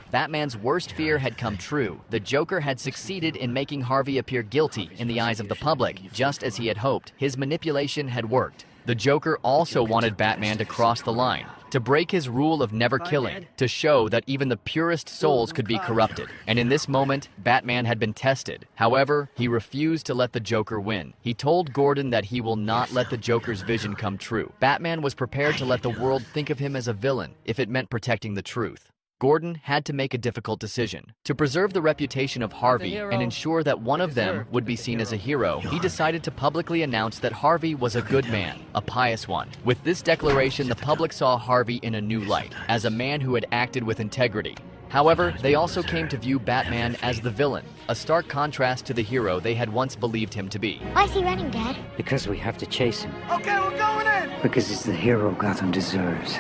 Batman's worst fear had come true. The Joker had succeeded in making Harvey appear guilty in the eyes of the public, just as he had hoped. His manipulation had worked. The Joker also wanted Batman to cross the line, to break his rule of never killing, to show that even the purest souls could be corrupted. And in this moment, Batman had been tested. However, he refused to let the Joker win. He told Gordon that he will not let the Joker's vision come true. Batman was prepared to let the world think of him as a villain if it meant protecting the truth. Gordon had to make a difficult decision. To preserve the reputation of Harvey and ensure that one of them would be seen as a hero, he decided to publicly announce that Harvey was a good man, a pious one. With this declaration, the public saw Harvey in a new light, as a man who had acted with integrity. However, they also came to view Batman as the villain, a stark contrast to the hero they had once believed him to be. Why is he running, Dad? Because we have to chase him. Okay, we're going in! Because he's the hero Gotham deserves.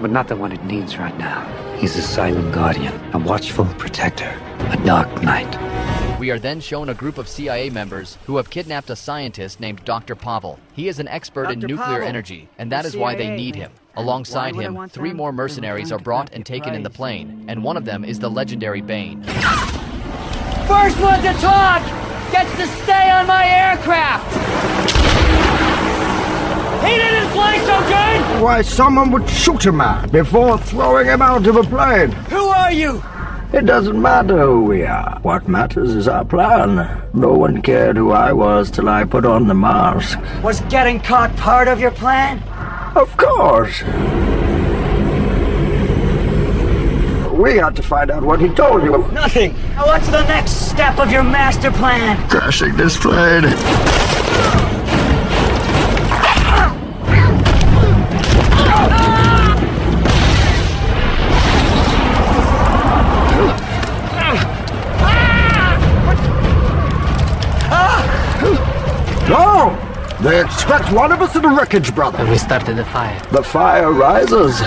But not the one it needs right now. He's a silent guardian, a watchful protector, a dark knight. We are then shown a group of CIA members who have kidnapped a scientist named Dr. Pavel. He is an expert in nuclear energy, and that is why they need him. Alongside him, 3 more mercenaries are brought and taken in the plane, and one of them is the legendary Bane. First one to talk gets to stay on my aircraft. He didn't fly so good! Why, someone would shoot a man before throwing him out of a plane. Who are you? It doesn't matter who we are. What matters is our plan. No one cared who I was till I put on the mask. Was getting caught part of your plan? Of course. We had to find out what he told you. Nothing. Now what's the next step of your master plan? Crashing this plane. No! They expect one of us in the wreckage, brother. We started the fire. The fire rises.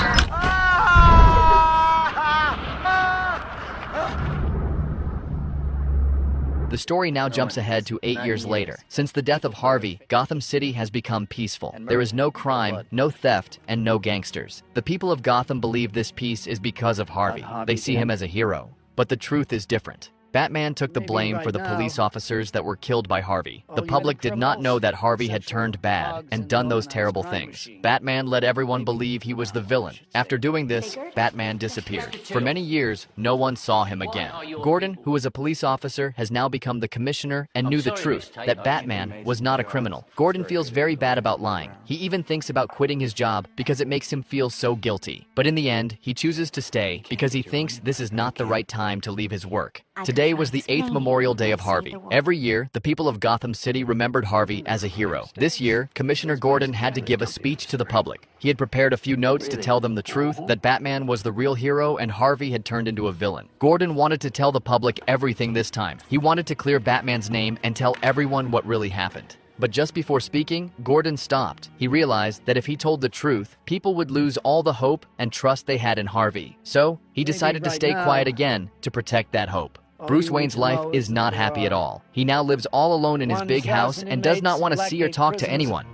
The story now jumps ahead to 8 years later. Since the death of Harvey, Gotham City has become peaceful. There is no crime, no theft, and no gangsters. The people of Gotham believe this peace is because of Harvey. They see him as a hero. But the truth is different. Batman took the blame for the police officers that were killed by Harvey. The public did not know that Harvey had turned bad and done those terrible things. Batman let everyone believe he was the villain. After doing this, Batman disappeared. For many years, no one saw him again. Gordon, who was a police officer, has now become the commissioner and knew the truth, that Batman was not a criminal. Gordon feels very bad about lying. He even thinks about quitting his job because it makes him feel so guilty. But in the end, he chooses to stay because he thinks this is not the right time to leave his work. Today was the 8th Memorial Day of Harvey. Every year, the people of Gotham City remembered Harvey as a hero. This year, Commissioner Gordon had to give a speech to the public. He had prepared a few notes to tell them the truth, that Batman was the real hero and Harvey had turned into a villain. Gordon wanted to tell the public everything this time. He wanted to clear Batman's name and tell everyone what really happened. But just before speaking, Gordon stopped. He realized that if he told the truth, people would lose all the hope and trust they had in Harvey. So, he decided to stay quiet again to protect that hope. Bruce Wayne's life is not happy at all. He now lives all alone in his big house and does not want to see or talk to anyone.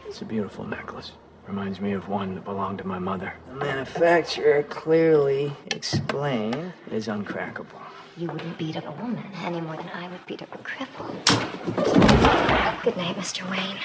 It's a beautiful necklace. Reminds me of one that belonged to my mother. The manufacturer clearly explained It is uncrackable. You wouldn't beat up a woman any more than I would beat up a cripple. Good night, Mr. Wayne.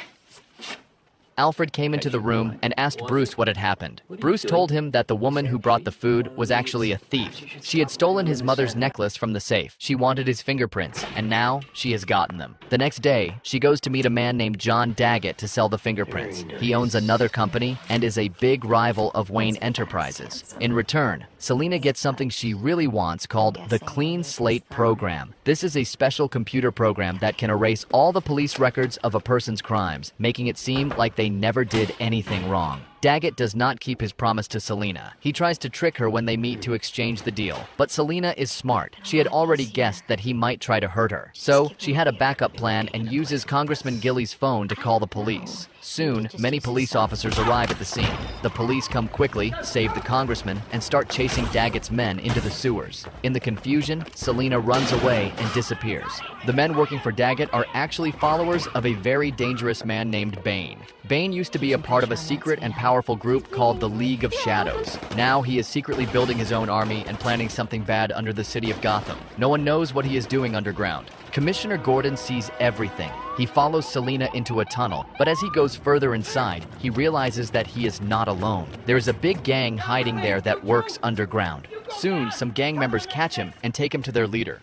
Alfred came into the room and asked Bruce what had happened. Bruce told him that the woman who brought the food was actually a thief. She had stolen his mother's necklace from the safe. She wanted his fingerprints, and now she has gotten them. The next day, she goes to meet a man named John Daggett to sell the fingerprints. He owns another company and is a big rival of Wayne Enterprises. In return, Selena gets something she really wants called the Clean Slate Program. This is a special computer program that can erase all the police records of a person's crimes, making it seem like they never did anything wrong. Daggett does not keep his promise to Selena. He tries to trick her when they meet to exchange the deal. But Selena is smart. She had already guessed that he might try to hurt her. So she had a backup plan and uses Congressman Gilley's phone to call the police. Soon, many police officers arrive at the scene. The police come quickly, save the congressman, and start chasing Daggett's men into the sewers. In the confusion, Selena runs away and disappears. The men working for Daggett are actually followers of a very dangerous man named Bane. Bane used to be a part of a secret and powerful group called the League of Shadows. Now he is secretly building his own army and planning something bad under the city of Gotham. No one knows what he is doing underground. Commissioner Gordon sees everything. He follows Selena into a tunnel, but as he goes further inside, he realizes that he is not alone. There is a big gang hiding there that works underground. Soon, some gang members catch him and take him to their leader.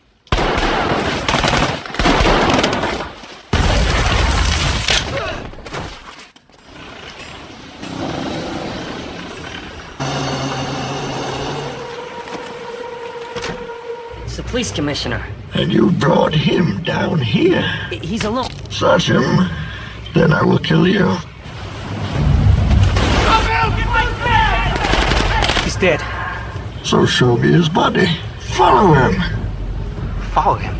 It's the police commissioner. And you brought him down here. He's alone. Search him, then I will kill you. He's dead. So show me his body. Follow him. Follow him.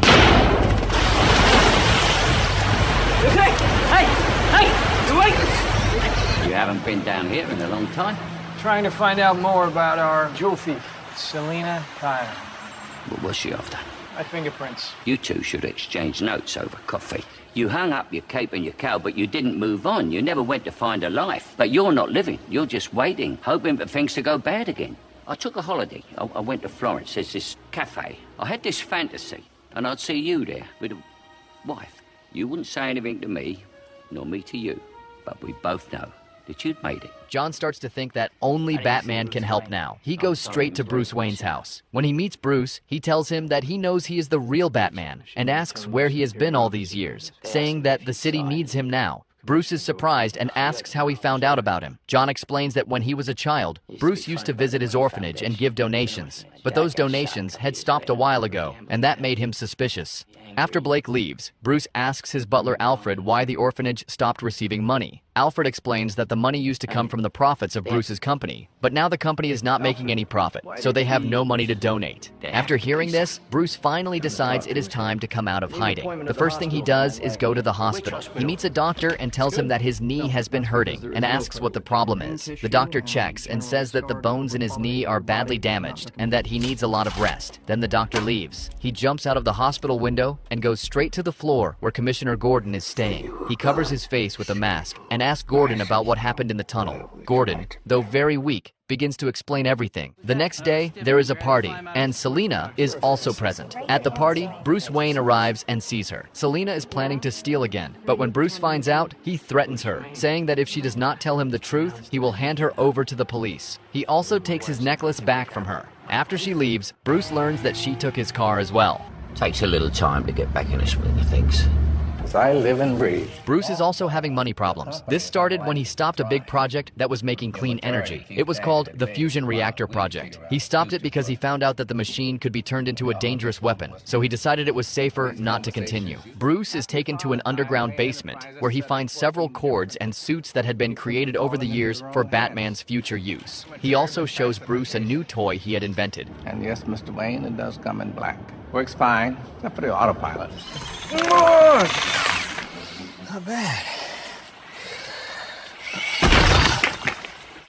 Okay. Hey, you wait. You haven't been down here in a long time. Trying to find out more about our jewel thief, Selena Kyle. What was she after? My fingerprints. You two should exchange notes over coffee. You hung up your cape and your cowl, but you didn't move on. You never went to find a life. But you're not living. You're just waiting, hoping for things to go bad again. I took a holiday. I went to Florence. There's this cafe. I had this fantasy, and I'd see you there with a wife. You wouldn't say anything to me, nor me to you. But we both know that you'd made it. John starts to think that only Batman can help now. He goes straight to Bruce Wayne's house. When he meets Bruce, he tells him that he knows he is the real Batman and asks where he has been all these years, saying that the city needs him now. Bruce is surprised and asks how he found out about him. John explains that when he was a child, Bruce used to visit his orphanage and give donations. But those donations had stopped a while ago, and that made him suspicious. After Blake leaves, Bruce asks his butler Alfred why the orphanage stopped receiving money. Alfred explains that the money used to come from the profits of Bruce's company, but now the company is not making any profit, so they have no money to donate. After hearing this, Bruce finally decides it is time to come out of hiding. The first thing he does is go to the hospital. He meets a doctor and tells him that his knee has been hurting and asks what the problem is. The doctor checks and says that the bones in his knee are badly damaged and that he needs a lot of rest. Then the doctor leaves. He jumps out of the hospital window and goes straight to the floor where Commissioner Gordon is staying. He covers his face with a mask and asks Gordon about what happened in the tunnel. Gordon, though very weak, begins to explain everything. The next day, there is a party, and Selena is also present. At the party, Bruce Wayne arrives and sees her. Selena is planning to steal again, but when Bruce finds out, he threatens her, saying that if she does not tell him the truth, he will hand her over to the police. He also takes his necklace back from her. After she leaves, Bruce learns that she took his car as well. Takes a little time to get back in the swing of things. I live and breathe. Bruce is also having money problems. This started when he stopped a big project that was making clean energy. It was called the Fusion Reactor Project. He stopped it because he found out that the machine could be turned into a dangerous weapon, so he decided it was safer not to continue. Bruce is taken to an underground basement where he finds several cords and suits that had been created over the years for Batman's future use. He also shows Bruce a new toy he had invented. And yes, Mr. Wayne, it does come in black. Works fine, except for the autopilot. Not bad.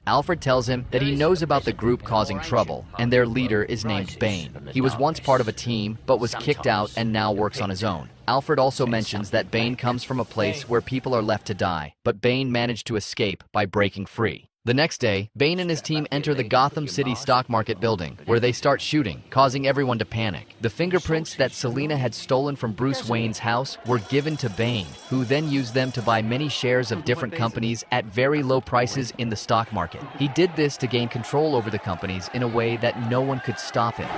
Alfred tells him that he knows about the group causing trouble, and their leader is named Bane. He was once part of a team, but was kicked out and now works on his own. Alfred also mentions that Bane comes from a place where people are left to die, but Bane managed to escape by breaking free. The next day, Bane and his team enter the Gotham City stock market building, where they start shooting, causing everyone to panic. The fingerprints that Selina had stolen from Bruce Wayne's house were given to Bane, who then used them to buy many shares of different companies at very low prices in the stock market. He did this to gain control over the companies in a way that no one could stop him.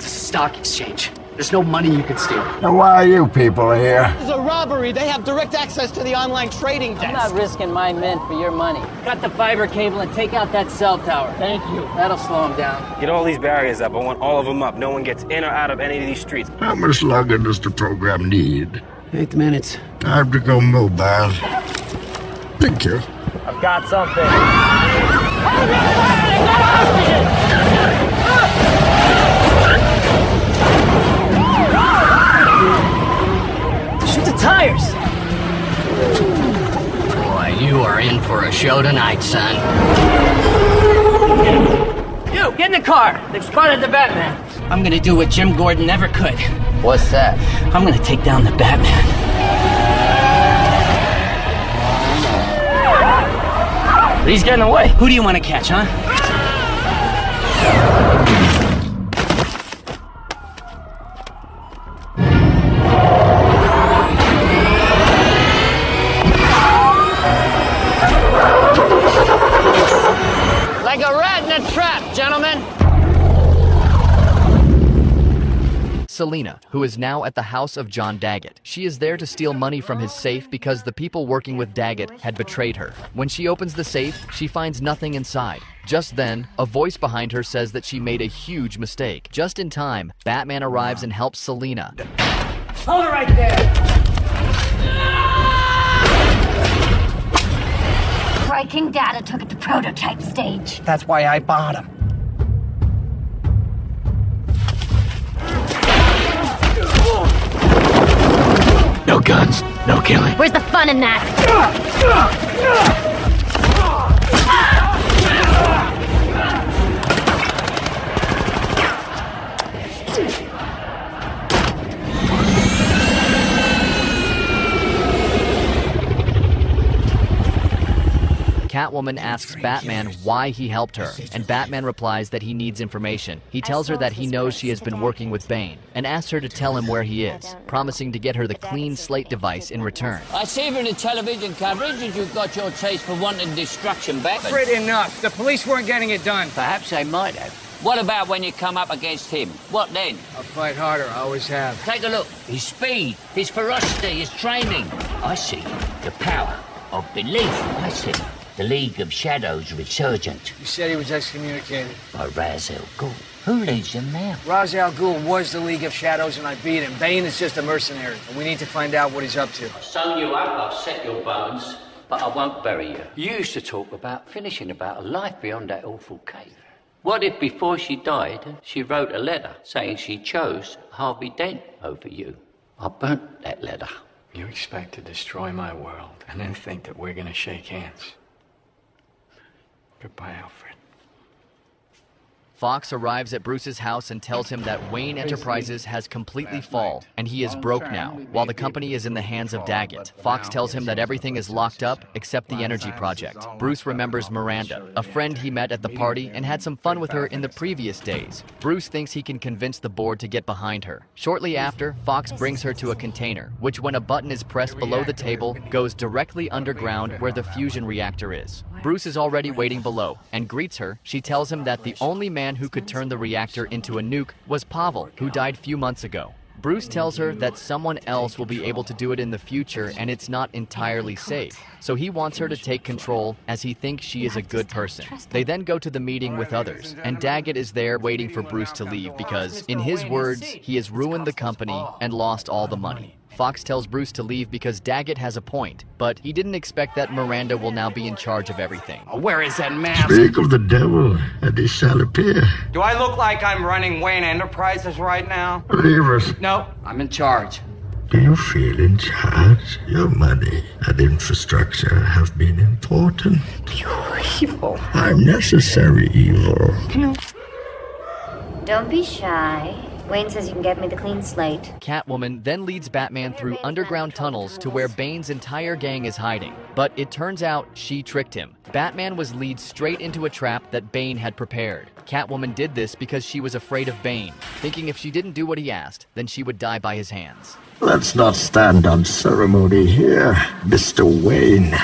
Stock exchange. There's no money you can steal. Now why are you people here? This is a robbery. They have direct access to the online trading desk. I'm not risking my men for your money. Cut the fiber cable and take out that cell tower. Thank you. That'll slow them down. Get all these barriers up. I want all of them up. No one gets in or out of any of these streets. How much longer does the program need? 8 minutes. Time to go mobile. Thank you. I've got something. Shoot the tires! Boy, you are in for a show tonight, son. You, get in the car! They've spotted the Batman. I'm gonna do what Jim Gordon never could. What's that? I'm gonna take down the Batman. He's getting away. Who do you want to catch, huh? Like a rat in a trap, gentlemen. Selina, who is now at the house of John Daggett. She is there to steal money from his safe because the people working with Daggett had betrayed her. When she opens the safe, she finds nothing inside. Just then, a voice behind her says that she made a huge mistake. Just in time, Batman arrives and helps Selina. Hold it right there! Troy King Data took it to prototype stage. That's why I bought him. No guns, no killing. Where's the fun in that? Catwoman asks Batman why he helped her, and Batman replies that he needs information. He tells her that he knows she has been working with Bane, and asks her to tell him where he is, promising to get her the clean slate device in return. I see from the television coverage that you've got your taste for wanting destruction back. Pretty enough. The police weren't getting it done. Perhaps they might have. What about when you come up against him? What then? I'll fight harder, I always have. Take a look. His speed, his ferocity, his training. I see the power of belief. I see the League of Shadows resurgent. You said he was excommunicated. By Ra's al Ghul. Who leads him now? Ra's al Ghul was the League of Shadows and I beat him. Bane is just a mercenary, and we need to find out what he's up to. I've sewn you up, I've set your bones, but I won't bury you. You used to talk about finishing about a life beyond that awful cave. What if before she died, she wrote a letter saying she chose Harvey Dent over you? I burnt that letter. You expect to destroy my world and then think that we're gonna shake hands. Goodbye, Alfred. Fox arrives at Bruce's house and tells him that Wayne Enterprises has completely fallen, and he is broke now, while the company is in the hands of Daggett. Fox tells him that everything is locked up except the energy project. Bruce remembers Miranda, a friend he met at the party and had some fun with her in the previous days. Bruce thinks he can convince the board to get behind her. Shortly after, Fox brings her to a container, which when a button is pressed below the table, goes directly underground where the fusion reactor is. Bruce is already waiting below and greets her. She tells him that the only man who could turn the reactor into a nuke was Pavel, who died few months ago. Bruce tells her that someone else will be able to do it in the future and it's not entirely safe. So he wants her to take control as he thinks she is a good person. They then go to the meeting with others, and Daggett is there waiting for Bruce to leave because, in his words, he has ruined the company and lost all the money. Fox tells Bruce to leave because Daggett has a point, but he didn't expect that Miranda will now be in charge of everything. Where is that mask? Speak of the devil, and he shall appear. Do I look like I'm running Wayne Enterprises right now? Leave us. No, I'm in charge. Do you feel in charge? Your money and infrastructure have been important. You're evil. I'm necessary evil. Don't be shy. Wayne says you can get me the clean slate. Catwoman then leads Batman through underground tunnels to where Bane's entire gang is hiding. But it turns out she tricked him. Batman was led straight into a trap that Bane had prepared. Catwoman did this because she was afraid of Bane, thinking if she didn't do what he asked, then she would die by his hands. Let's not stand on ceremony here, Mr. Wayne.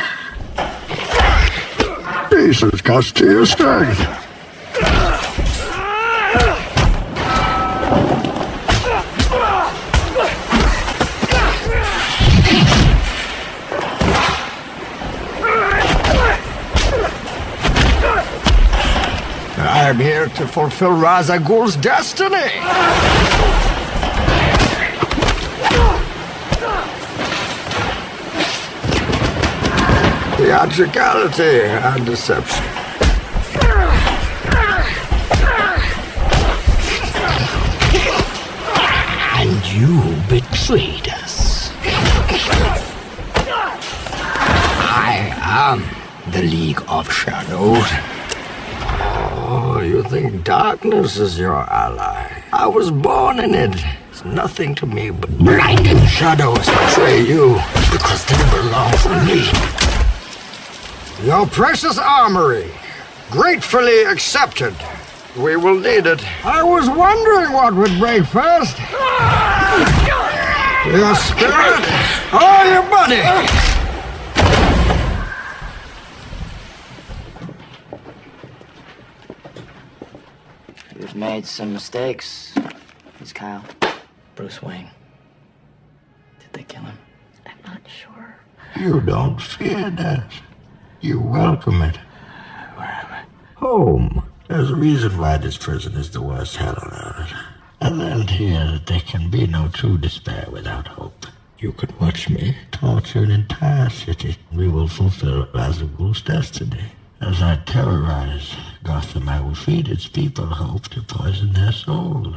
Decent cost to your strength. I'm here to fulfill Ra's al Ghul's destiny. Theatricality and deception. And you betrayed us. I am the League of Shadows. Oh, you think darkness is your ally? I was born in it. It's nothing to me but blinding shadows betray you because they belong to me. Your precious armory, gratefully accepted. We will need it. I was wondering what would break first. Your spirit or your body? We've made some mistakes, Miss Kyle. Bruce Wayne. Did they kill him? I'm not sure. You don't fear death. You welcome it. Where am I? Home. There's a reason why this prison is the worst hell on earth. I learned here that there can be no true despair without hope. You can watch me torture an entire city. We will fulfill Ra's al Ghul's destiny. As I terrorize Gotham, I will feed its people hope to poison their souls.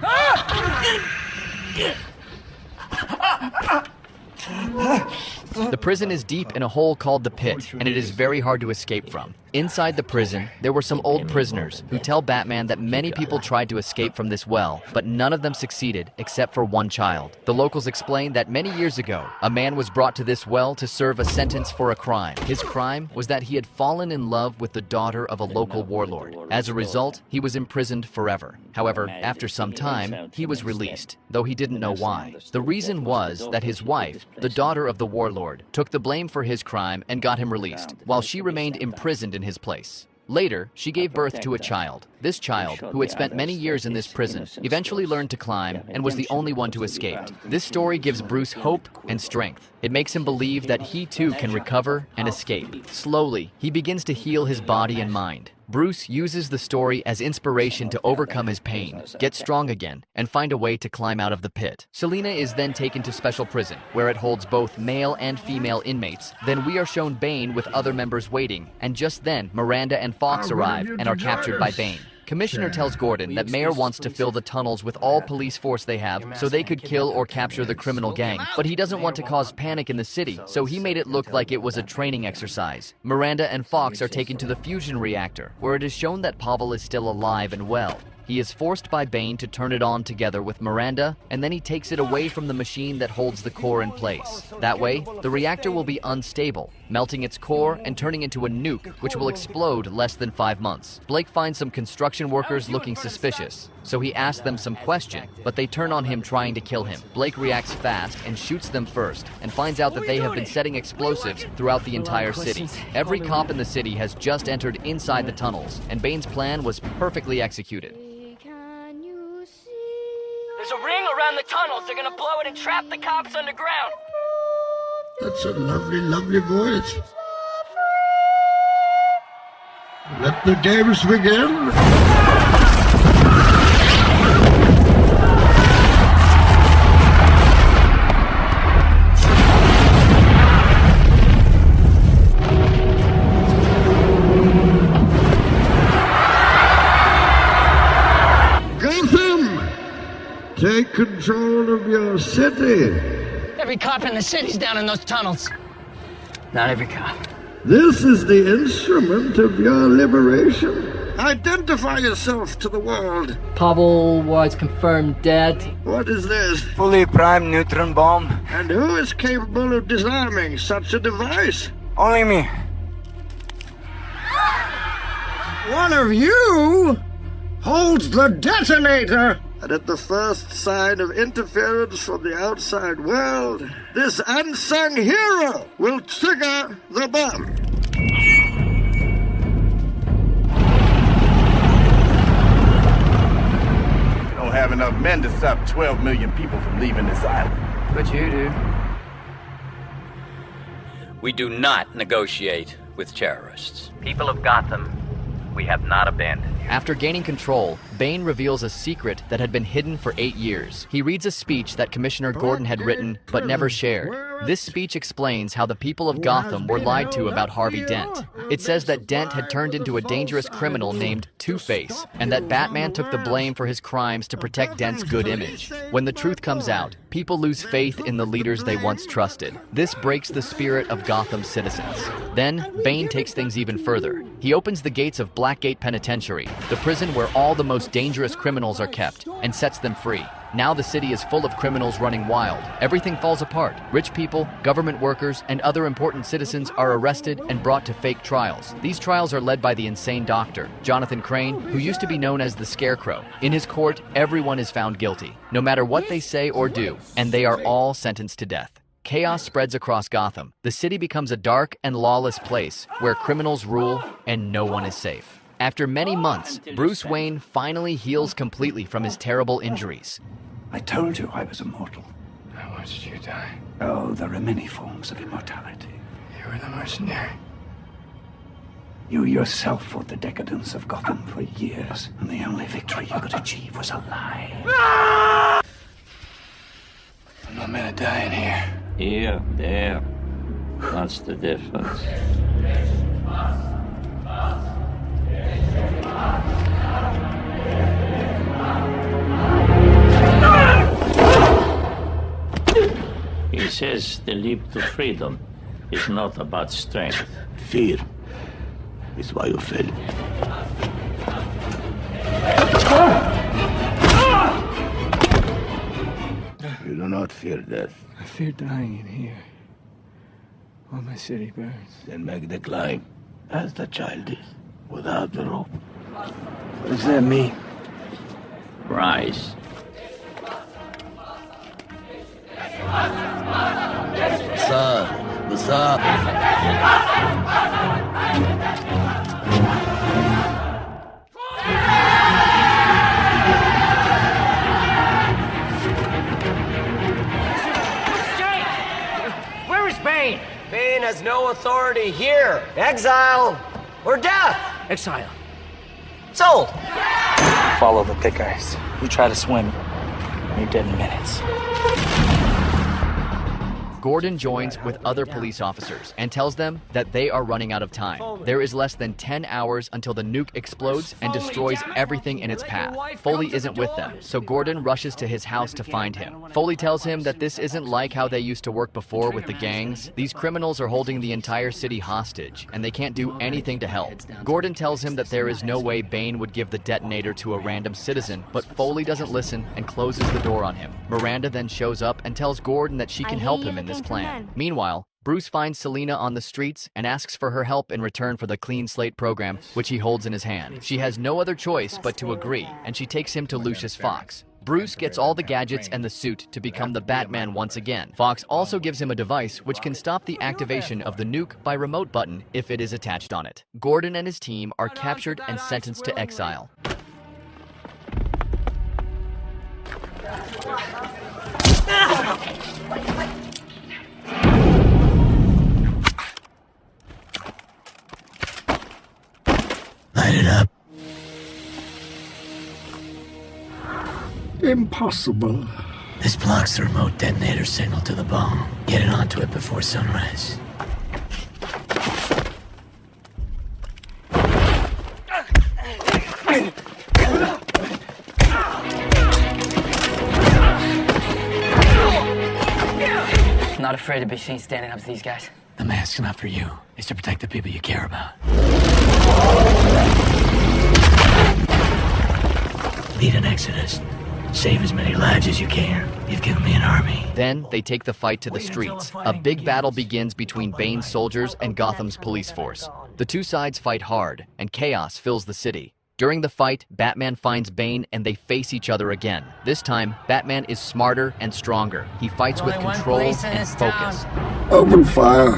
The prison is deep in a hole called the Pit, and it is very hard to escape from. Inside the prison, there were some old prisoners who tell Batman that many people tried to escape from this well, but none of them succeeded except for one child. The locals explain that many years ago, a man was brought to this well to serve a sentence for a crime. His crime was that he had fallen in love with the daughter of a local warlord. As a result, he was imprisoned forever. However, after some time, he was released, though he didn't know why. The reason was that his wife, the daughter of the warlord, took the blame for his crime and got him released, while she remained imprisoned in his place. Later, she gave birth to a child. This child, who had spent many years in this prison, eventually learned to climb and was the only one to escape. This story gives Bruce hope and strength. It makes him believe that he too can recover and escape. Slowly, he begins to heal his body and mind. Bruce uses the story as inspiration to overcome his pain, get strong again, and find a way to climb out of the pit. Selina is then taken to special prison, where it holds both male and female inmates. Then we are shown Bane with other members waiting, and just then Miranda and Fox arrive and are captured by Bane. Commissioner tells Gordon that Mayor wants to fill the tunnels with all police force they have so they could kill or capture the criminal gang, but he doesn't want to cause panic in the city, so he made it look like it was a training exercise. Miranda and Fox are taken to the fusion reactor, where it is shown that Pavel is still alive and well. He is forced by Bane to turn it on together with Miranda, and then he takes it away from the machine that holds the core in place. That way, the reactor will be unstable, melting its core and turning into a nuke, which will explode less than 5 months. Blake finds some construction workers looking suspicious, so he asks them some question, but they turn on him trying to kill him. Blake reacts fast and shoots them first, and finds out that they have been setting explosives throughout the entire city. Every cop in the city has just entered inside the tunnels, and Bane's plan was perfectly executed. There's a ring around the tunnels. They're gonna blow it and trap the cops underground. That's a lovely, lovely voice. Let the games begin. Take control of your city. Every cop in the city's down in those tunnels. Not every cop. This is the instrument of your liberation. Identify yourself to the world. Pavel was confirmed dead. What is this? Fully primed neutron bomb. And who is capable of disarming such a device? Only me. One of you holds the detonator. And at the first sign of interference from the outside world, this unsung hero will trigger the bomb. We don't have enough men to stop 12 million people from leaving this island. But you do. We do not negotiate with terrorists. People of Gotham, we have not abandoned you. After gaining control, Bane reveals a secret that had been hidden for 8 years. He reads a speech that Commissioner Gordon had written, but never shared. This speech explains how the people of Gotham were lied to about Harvey Dent. It says that Dent had turned into a dangerous criminal named Two-Face, and that Batman took the blame for his crimes to protect Dent's good image. When the truth comes out, people lose faith in the leaders they once trusted. This breaks the spirit of Gotham's citizens. Then, Bane takes things even further. He opens the gates of Blackgate Penitentiary, the prison where all the most dangerous criminals are kept, and sets them free. Now the city is full of criminals running wild. Everything falls apart. Rich people, government workers, and other important citizens are arrested and brought to fake trials. These trials are led by the insane doctor, Jonathan Crane, who used to be known as the Scarecrow. In his court, everyone is found guilty, no matter what they say or do, and they are all sentenced to death. Chaos spreads across Gotham. The city becomes a dark and lawless place where criminals rule and no one is safe. After many months, Bruce Wayne finally heals completely from his terrible injuries. I told you I was immortal. I watched you die. Oh, there are many forms of immortality. You were the mercenary. You yourself fought the decadence of Gotham for years, and the only victory you could achieve was a lie. I'm not meant to die in here. Here, there. What's the difference? He says the leap to freedom is not about strength. Fear is why you fell. You do not fear death. I fear dying in here. While my city burns. Then make the climb, as the child is, without the rope. What does that mean? Rise. What's up? What's up? Where is Bane? Bane has no authority here. Exile or death. Exile. Sold. Follow the pickers. You try to swim, you're dead in minutes. Gordon joins with other police officers and tells them that they are running out of time. There is less than 10 hours until the nuke explodes and destroys everything in its path. Foley isn't with them, so Gordon rushes to his house to find him. Foley tells him that this isn't like how they used to work before with the gangs. These criminals are holding the entire city hostage, and they can't do anything to help. Gordon tells him that there is no way Bane would give the detonator to a random citizen, but Foley doesn't listen and closes the door on him. Miranda then shows up and tells Gordon that she can help him in this plan. Meanwhile, Bruce finds Selina on the streets and asks for her help in return for the Clean Slate program, which he holds in his hand. She has no other choice but to agree, and she takes him to Lucius Fox. Bruce gets all the gadgets and the suit to become the Batman once again. Fox also gives him a device which can stop the activation of the nuke by remote button if it is attached on it. Gordon and his team are captured and sentenced to exile. Light it up. Impossible. This blocks the remote detonator signal to the bomb. Get it onto it before sunrise. Not afraid to be seen standing up to these guys. The mask's not for you. It's to protect the people you care about. Lead an exodus. Save as many lives as you can. You've given me an army. Then they take the fight to the streets. A big battle begins between Bane's soldiers and Gotham's police force. The two sides fight hard, and chaos fills the city. During the fight, Batman finds Bane and they face each other again. This time, Batman is smarter and stronger. He fights with control and focus. Open fire.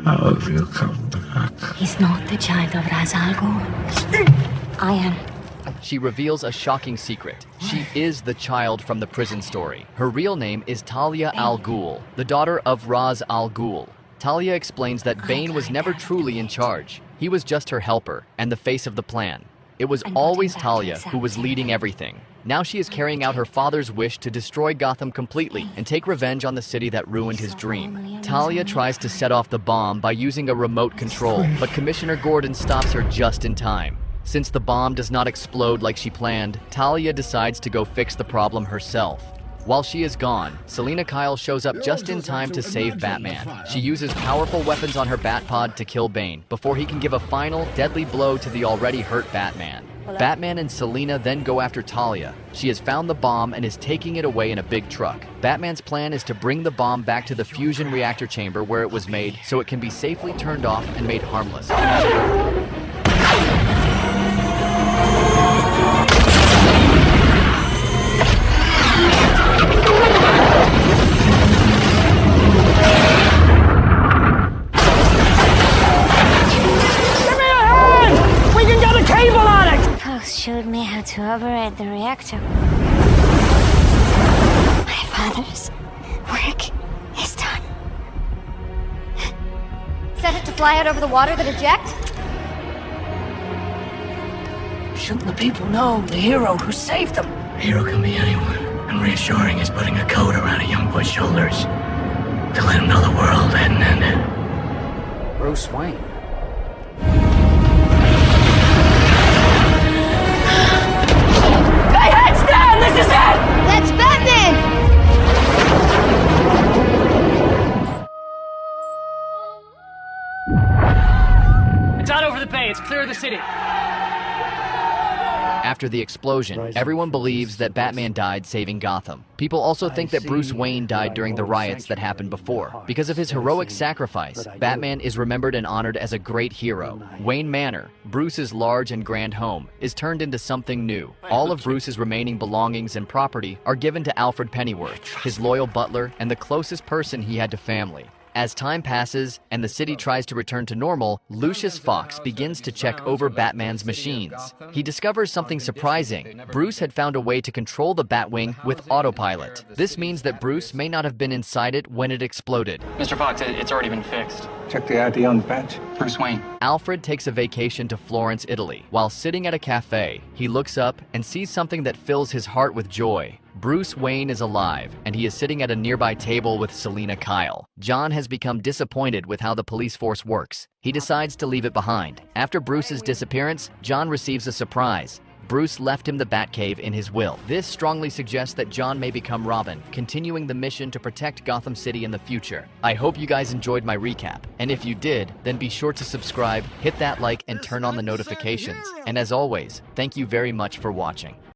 How have you come back? He's not the child of Ra's al Ghul. I am. She reveals a shocking secret. She is the child from the prison story. Her real name is Talia al Ghul, the daughter of Ra's al Ghul. Talia explains that Bane was never truly in charge. He was just her helper and the face of the plan. It was always Talia who was leading everything. Now she is carrying out her father's wish to destroy Gotham completely and take revenge on the city that ruined his dream. Talia tries to set off the bomb by using a remote control, but Commissioner Gordon stops her just in time. Since the bomb does not explode like she planned, Talia decides to go fix the problem herself. While she is gone, Selina Kyle shows up just in time to save Batman. She uses powerful weapons on her Batpod to kill Bane before he can give a final, deadly blow to the already hurt Batman. Batman and Selina then go after Talia. She has found the bomb and is taking it away in a big truck. Batman's plan is to bring the bomb back to the fusion reactor chamber where it was made so it can be safely turned off and made harmless. Showed me how to operate the reactor. My father's work is done. Set it to fly out over the water that eject? Shouldn't the people know the hero who saved them? A hero can be anyone, and reassuring is putting a coat around a young boy's shoulders to let him know the world hadn't ended. Bruce Wayne. This is it! That's Batman! It's out over the bay. It's clear of the city. After the explosion, everyone believes that Batman died saving Gotham. People also think that Bruce Wayne died during the riots that happened before. Because of his heroic sacrifice, Batman is remembered and honored as a great hero. Wayne Manor, Bruce's large and grand home, is turned into something new. All of Bruce's remaining belongings and property are given to Alfred Pennyworth, his loyal butler and the closest person he had to family. As time passes and the city tries to return to normal, Lucius Fox begins to check over Batman's machines. He discovers something surprising. Bruce had found a way to control the Batwing with autopilot. This means that Bruce may not have been inside it when it exploded. Mr. Fox, it's already been fixed. Check the ID on the badge. Bruce Wayne. Alfred takes a vacation to Florence, Italy. While sitting at a cafe, he looks up and sees something that fills his heart with joy. Bruce Wayne is alive, and he is sitting at a nearby table with Selina Kyle. John has become disappointed with how the police force works. He decides to leave it behind. After Bruce's disappearance, John receives a surprise. Bruce left him the Batcave in his will. This strongly suggests that John may become Robin, continuing the mission to protect Gotham City in the future. I hope you guys enjoyed my recap, and if you did, then be sure to subscribe, hit that like, and turn on the notifications. And as always, thank you very much for watching.